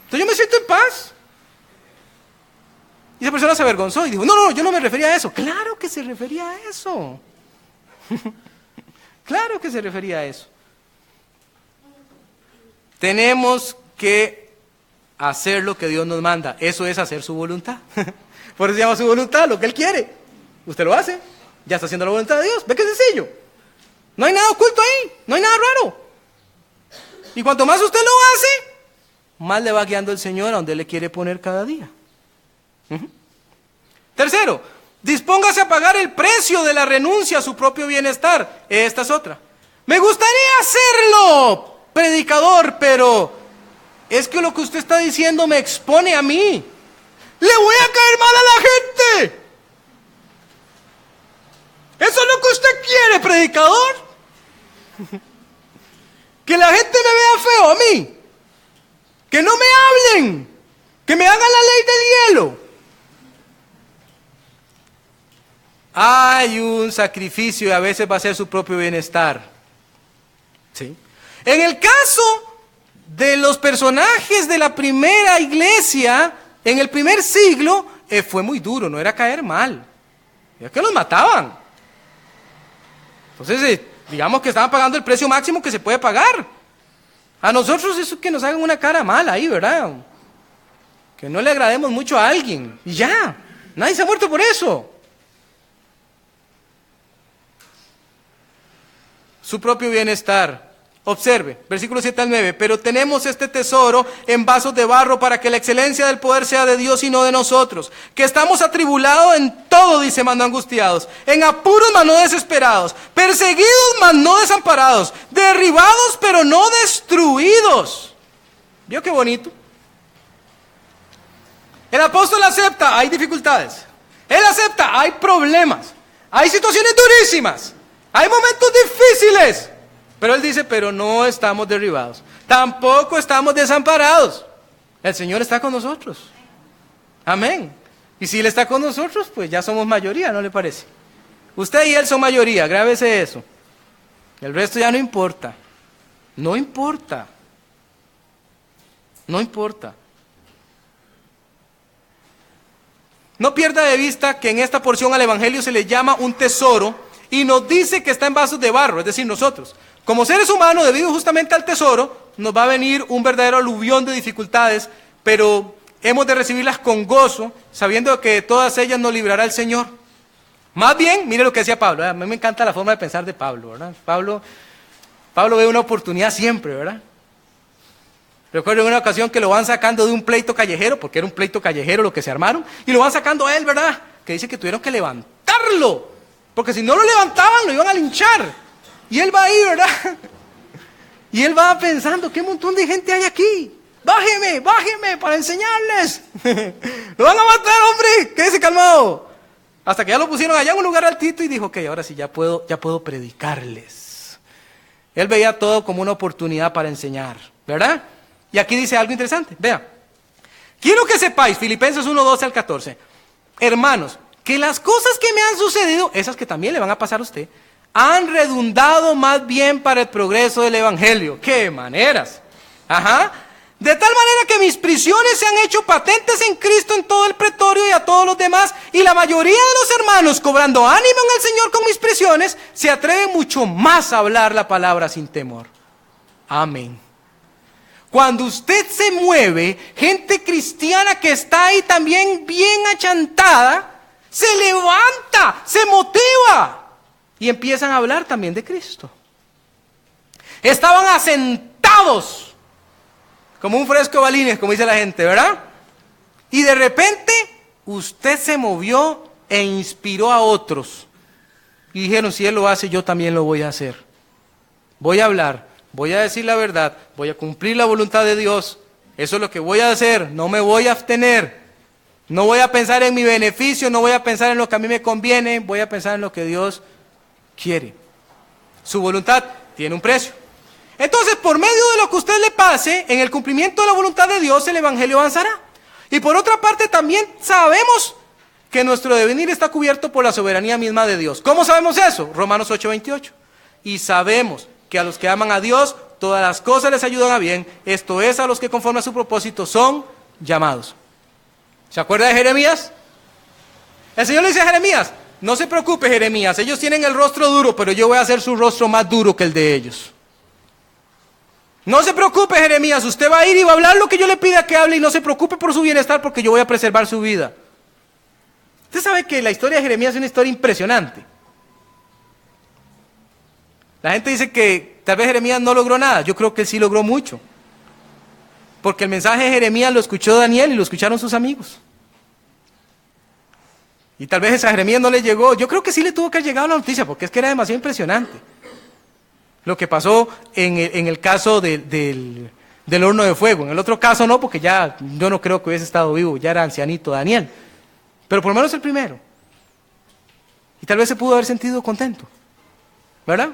Entonces yo me siento en paz. Y esa persona se avergonzó y dijo, no, yo no me refería a eso. Claro que se refería a eso. Claro que se refería a eso. Tenemos que hacer lo que Dios nos manda. Eso es hacer su voluntad. Por eso se llama su voluntad, lo que Él quiere. Usted lo hace, ya está haciendo la voluntad de Dios. ¿Ve qué sencillo? No hay nada oculto ahí, no hay nada raro. Y cuanto más usted lo hace, más le va guiando el Señor a donde Él le quiere poner cada día. Tercero, dispóngase a pagar el precio de la renuncia a su propio bienestar. Esta es otra. Me gustaría hacerlo, predicador, pero es que lo que usted está diciendo me expone a mí. Le voy a caer mal a la gente. ¿Eso es lo que usted quiere, predicador? Que la gente me vea feo a mí. Que no me hablen. Que me hagan la ley del hielo. Hay un sacrificio y a veces va a ser su propio bienestar. ¿Sí? En el caso de los personajes de la primera iglesia, en el primer siglo, fue muy duro, no era caer mal. Era que los mataban. Entonces, digamos que estaban pagando el precio máximo que se puede pagar. A nosotros eso es que nos hagan una cara mala ahí, ¿verdad? Que no le agrademos mucho a alguien. Y ya, nadie se ha muerto por eso. Su propio bienestar. Observe, versículo 7 al 9. Pero tenemos este tesoro en vasos de barro para que la excelencia del poder sea de Dios y no de nosotros. Que estamos atribulados en todo, dice, mas no angustiados. En apuros, mas no desesperados. Perseguidos, mas no desamparados. Derribados, pero no destruidos. ¿Vio qué bonito? El apóstol acepta, hay dificultades. Él acepta, hay problemas. Hay situaciones durísimas. Hay momentos difíciles. Pero él dice, pero no estamos derribados. Tampoco estamos desamparados. El Señor está con nosotros. Amén. Y si Él está con nosotros, pues ya somos mayoría, ¿no le parece? Usted y Él son mayoría, grábese eso. El resto ya no importa. No importa. No importa. No pierda de vista que en esta porción al Evangelio se le llama un tesoro y nos dice que está en vasos de barro, es decir, nosotros. Como seres humanos, debido justamente al tesoro, nos va a venir un verdadero aluvión de dificultades, pero hemos de recibirlas con gozo, sabiendo que de todas ellas nos librará el Señor. Más bien, mire lo que decía Pablo, ¿verdad? A mí me encanta la forma de pensar de Pablo, ¿verdad? Pablo ve una oportunidad siempre, ¿verdad? Recuerdo en una ocasión que lo van sacando de un pleito callejero, porque era un pleito callejero lo que se armaron, y lo van sacando a él, ¿verdad? Que dice que tuvieron que levantarlo, porque si no lo levantaban lo iban a linchar. Y él va ahí, ¿verdad? Y él va pensando, ¿qué montón de gente hay aquí? Bájeme para enseñarles. Lo van a matar, hombre, quédese calmado. Hasta que ya lo pusieron allá en un lugar altito y dijo, ok, ahora sí, ya puedo predicarles. Él veía todo como una oportunidad para enseñar, ¿verdad? Y aquí dice algo interesante, vea. Quiero que sepáis, Filipenses 1, 12 al 14. Hermanos, que las cosas que me han sucedido, esas que también le van a pasar a usted, han redundado más bien para el progreso del evangelio. ¡Qué maneras! Ajá. De tal manera que mis prisiones se han hecho patentes en Cristo en todo el pretorio y a todos los demás, y la mayoría de los hermanos, cobrando ánimo en el Señor con mis prisiones, se atreven mucho más a hablar la palabra sin temor. Amén. Cuando usted se mueve, gente cristiana que está ahí también bien achantada, se levanta, se motiva y empiezan a hablar también de Cristo. Estaban asentados como un fresco de balines, como dice la gente, ¿verdad? Y de repente usted se movió e inspiró a otros. Y dijeron, si él lo hace, yo también lo voy a hacer. Voy a hablar, voy a decir la verdad, voy a cumplir la voluntad de Dios. Eso es lo que voy a hacer, no me voy a abstener. No voy a pensar en mi beneficio, no voy a pensar en lo que a mí me conviene, voy a pensar en lo que Dios quiere. Su voluntad tiene un precio. Entonces, por medio de lo que a usted le pase, en el cumplimiento de la voluntad de Dios, el evangelio avanzará. Y por otra parte, también sabemos que nuestro devenir está cubierto por la soberanía misma de Dios. ¿Cómo sabemos eso? Romanos 8:28. Y sabemos que a los que aman a Dios, todas las cosas les ayudan a bien. Esto es, a los que conforme a su propósito son llamados. ¿Se acuerda de Jeremías? El Señor le dice a Jeremías, no se preocupe Jeremías, ellos tienen el rostro duro, pero yo voy a hacer su rostro más duro que el de ellos. No se preocupe Jeremías, usted va a ir y va a hablar lo que yo le pida que hable y no se preocupe por su bienestar porque yo voy a preservar su vida. Usted sabe que la historia de Jeremías es una historia impresionante. La gente dice que tal vez Jeremías no logró nada, yo creo que él sí logró mucho. Porque el mensaje de Jeremías lo escuchó Daniel y lo escucharon sus amigos. Y tal vez a Jeremías no le llegó, yo creo que sí le tuvo que haber llegado la noticia porque es que era demasiado impresionante. Lo que pasó en el caso del horno de fuego. En el otro caso no, porque ya yo no creo que hubiese estado vivo, ya era ancianito Daniel. Pero por lo menos el primero. Y tal vez se pudo haber sentido contento. ¿Verdad?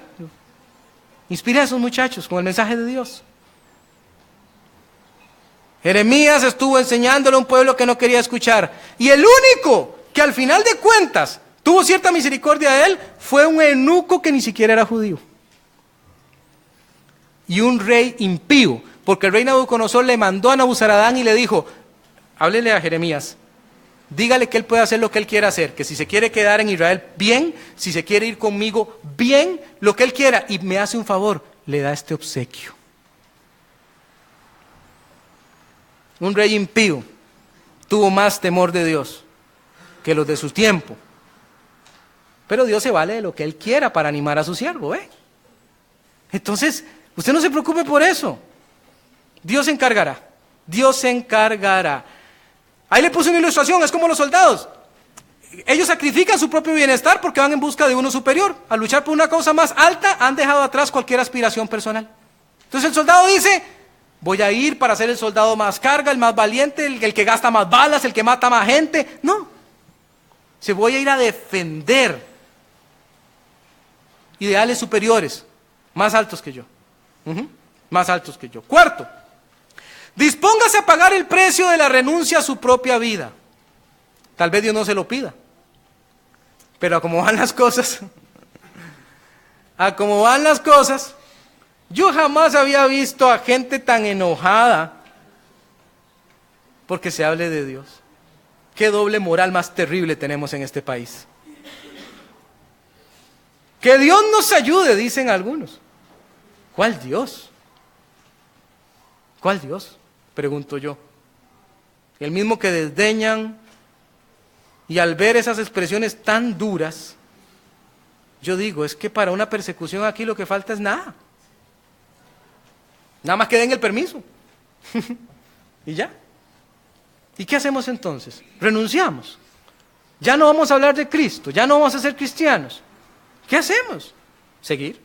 Inspiré a esos muchachos con el mensaje de Dios. Jeremías estuvo enseñándole a un pueblo que no quería escuchar. Y el único que al final de cuentas tuvo cierta misericordia de él fue un eunuco que ni siquiera era judío. Y un rey impío, porque el rey Nabucodonosor le mandó a Nabuzaradán y le dijo, háblele a Jeremías, dígale que él puede hacer lo que él quiera hacer, que si se quiere quedar en Israel, bien, si se quiere ir conmigo, bien, lo que él quiera, y me hace un favor, le da este obsequio. Un rey impío tuvo más temor de Dios que los de su tiempo, pero Dios se vale de lo que él quiera para animar a su siervo, ¿eh? Entonces, usted no se preocupe por eso. Dios se encargará. Dios se encargará. Ahí le puse una ilustración, es como los soldados. Ellos sacrifican su propio bienestar porque van en busca de uno superior. Al luchar por una causa más alta, han dejado atrás cualquier aspiración personal. Entonces el soldado dice, voy a ir para ser el soldado más carga, el más valiente, el que gasta más balas, el que mata más gente. No. Se voy a ir a defender ideales superiores, más altos que yo. Más altos que yo. Cuarto, dispóngase a pagar el precio de la renuncia a su propia vida. Tal vez Dios no se lo pida, pero a cómo van las cosas, yo jamás había visto a gente tan enojada porque se hable de Dios. Qué doble moral más terrible tenemos en este país. Que Dios nos ayude, dicen algunos. ¿Cuál Dios? ¿Cuál Dios? Pregunto yo. El mismo que desdeñan, y al ver esas expresiones tan duras, yo digo, es que para una persecución aquí lo que falta es nada. Nada más que den el permiso. Y ya. ¿Y qué hacemos entonces? Renunciamos. Ya no vamos a hablar de Cristo, ya no vamos a ser cristianos. ¿Qué hacemos? Seguir.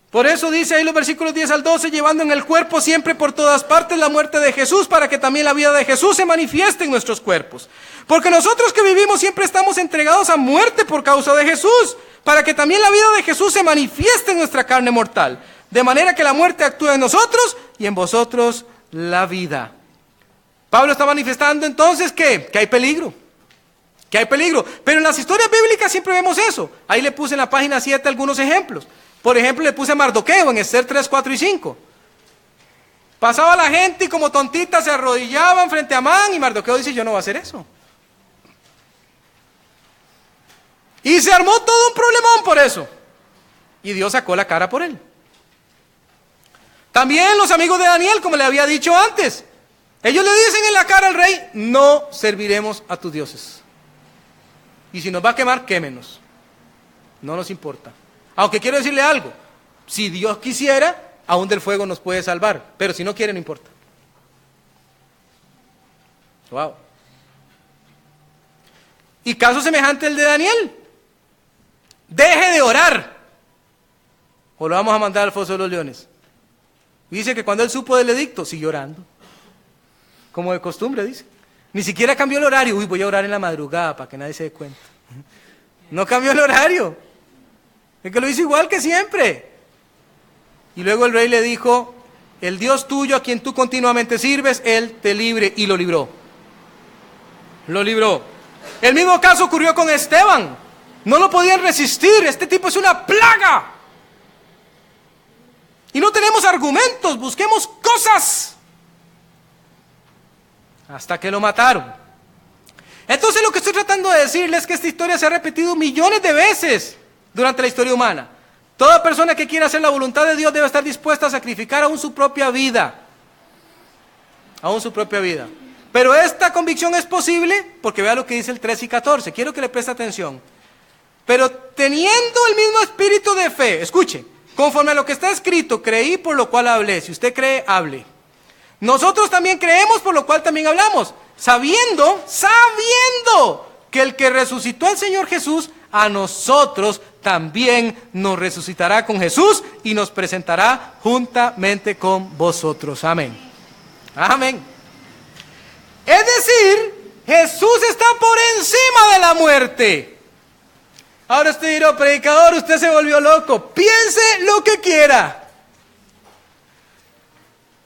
Por eso dice ahí los versículos 10 al 12, llevando en el cuerpo siempre por todas partes la muerte de Jesús, para que también la vida de Jesús se manifieste en nuestros cuerpos. Porque nosotros que vivimos siempre estamos entregados a muerte por causa de Jesús, para que también la vida de Jesús se manifieste en nuestra carne mortal. De manera que la muerte actúe en nosotros y en vosotros la vida. Pablo está manifestando entonces que hay peligro. Que hay peligro. Pero en las historias bíblicas siempre vemos eso. Ahí le puse en la página 7 algunos ejemplos. Por ejemplo, le puse a Mardoqueo en Esther 3, 4 y 5. Pasaba la gente y como tontitas se arrodillaban frente a Amán y Mardoqueo dice, yo no voy a hacer eso. Y se armó todo un problemón por eso. Y Dios sacó la cara por él. También los amigos de Daniel, como le había dicho antes, ellos le dicen en la cara al rey, no serviremos a tus dioses. Y si nos va a quemar, quémenos. No nos importa. Aunque quiero decirle algo, si Dios quisiera, aún del fuego nos puede salvar, pero si no quiere, no importa. Wow. Y caso semejante al de Daniel. Deje de orar, o lo vamos a mandar al foso de los leones. Dice que cuando él supo del edicto, siguió orando. Como de costumbre, dice. Ni siquiera cambió el horario. Uy, voy a orar en la madrugada para que nadie se dé cuenta. No cambió el horario. Es que lo hizo igual que siempre. Y luego el rey le dijo, el Dios tuyo a quien tú continuamente sirves, Él te libre. Y lo libró. Lo libró. El mismo caso ocurrió con Esteban. No lo podían resistir. Este tipo es una plaga. Y no tenemos argumentos. Busquemos cosas. Hasta que lo mataron. Entonces lo que estoy tratando de decirles es que esta historia se ha repetido millones de veces durante la historia humana. Toda persona que quiera hacer la voluntad de Dios debe estar dispuesta a sacrificar aún su propia vida. Aún su propia vida. Pero esta convicción es posible porque vea lo que dice el 13 y 14. Quiero que le preste atención. Pero teniendo el mismo espíritu de fe, escuche, conforme a lo que está escrito, creí por lo cual hablé. Si usted cree, hable. Nosotros también creemos por lo cual también hablamos. Sabiendo que el que resucitó al Señor Jesús, a nosotros también nos resucitará con Jesús y nos presentará juntamente con vosotros. Amén. Amén. Es decir, Jesús está por encima de la muerte. Ahora usted dirá, predicador, usted se volvió loco. Piense lo que quiera.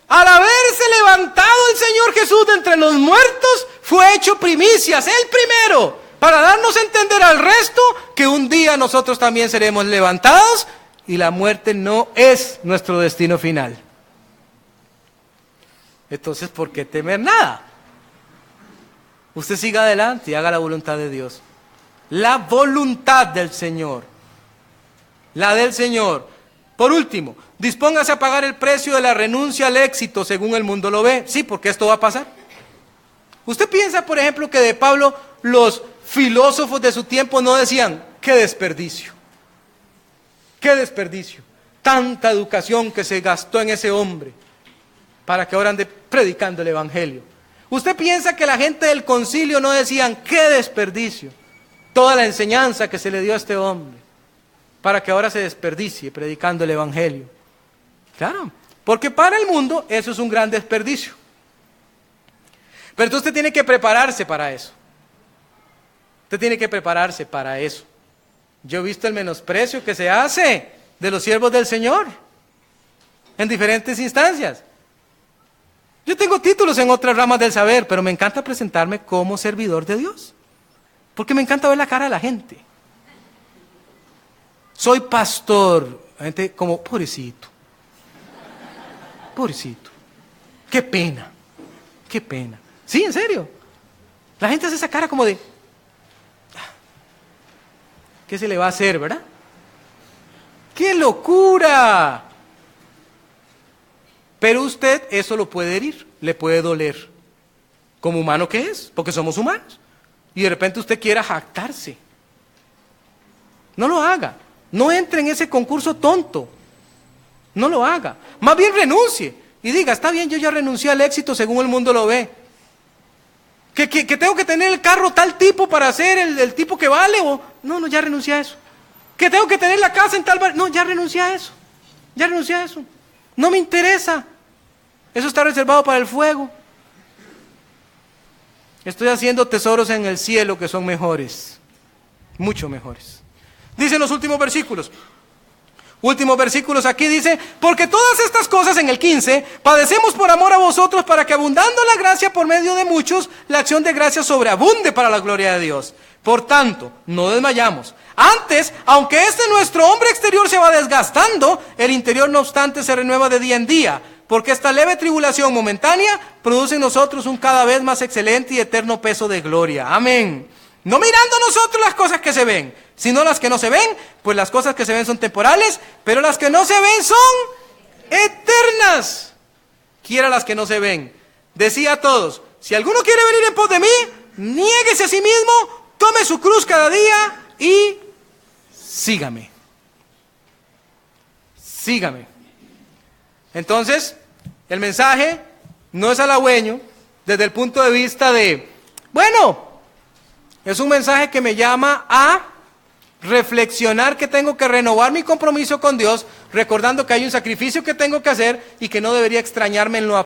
Al haberse levantado el Señor Jesús de entre los muertos, fue hecho primicias, el primero, para darnos a entender al resto que un día nosotros también seremos levantados y la muerte no es nuestro destino final. Entonces, ¿por qué temer nada? Usted siga adelante y haga la voluntad de Dios. La voluntad del Señor. La del Señor. Por último, dispóngase a pagar el precio de la renuncia al éxito según el mundo lo ve. Sí, porque esto va a pasar. Usted piensa, por ejemplo, que de Pablo los filósofos de su tiempo no decían, qué desperdicio. Qué desperdicio. Tanta educación que se gastó en ese hombre para que ahora ande predicando el evangelio. Usted piensa que la gente del concilio no decían, qué desperdicio. Toda la enseñanza que se le dio a este hombre para que ahora se desperdicie predicando el evangelio. Claro, porque para el mundo eso es un gran desperdicio. Pero entonces usted tiene que prepararse para eso. Usted tiene que prepararse para eso. Yo he visto el menosprecio que se hace de los siervos del Señor en diferentes instancias. Yo tengo títulos en otras ramas del saber, pero me encanta presentarme como servidor de Dios. Porque me encanta ver la cara de la gente. Soy pastor. La gente como, pobrecito. Pobrecito. Qué pena. Qué pena. Sí, en serio. La gente hace esa cara como de, ¿qué se le va a hacer, verdad? ¡Qué locura! Pero usted eso lo puede herir, le puede doler. Como humano que es, porque somos humanos. Y de repente usted quiera jactarse. No lo haga. No entre en ese concurso tonto. No lo haga. Más bien renuncie. Y diga, está bien, yo ya renuncié al éxito según el mundo lo ve. Que tengo que tener el carro tal tipo para ser el tipo que vale. O no, ya renuncié a eso. Que tengo que tener la casa en tal barrio. No, ya renuncié a eso. Ya renuncié a eso. No me interesa. Eso está reservado para el fuego. Estoy haciendo tesoros en el cielo que son mejores, mucho mejores. Dice en los últimos versículos, Últimos versículos aquí dice, porque todas estas cosas en el 15, padecemos por amor a vosotros para que abundando la gracia por medio de muchos, la acción de gracia sobreabunde para la gloria de Dios. Por tanto, no desmayamos. Antes, aunque nuestro hombre exterior se va desgastando, el interior no obstante se renueva de día en día, porque esta leve tribulación momentánea produce en nosotros un cada vez más excelente y eterno peso de gloria. Amén. No mirando nosotros las cosas que se ven, sino las que no se ven, pues las cosas que se ven son temporales, pero las que no se ven son eternas. Quiera las que no se ven. Decía a todos, si alguno quiere venir en pos de mí, niéguese a sí mismo, tome su cruz cada día y sígame. Sígame. Entonces, el mensaje no es halagüeño desde el punto de vista de, bueno, es un mensaje que me llama a reflexionar que tengo que renovar mi compromiso con Dios, recordando que hay un sacrificio que tengo que hacer y que no debería extrañarme en lo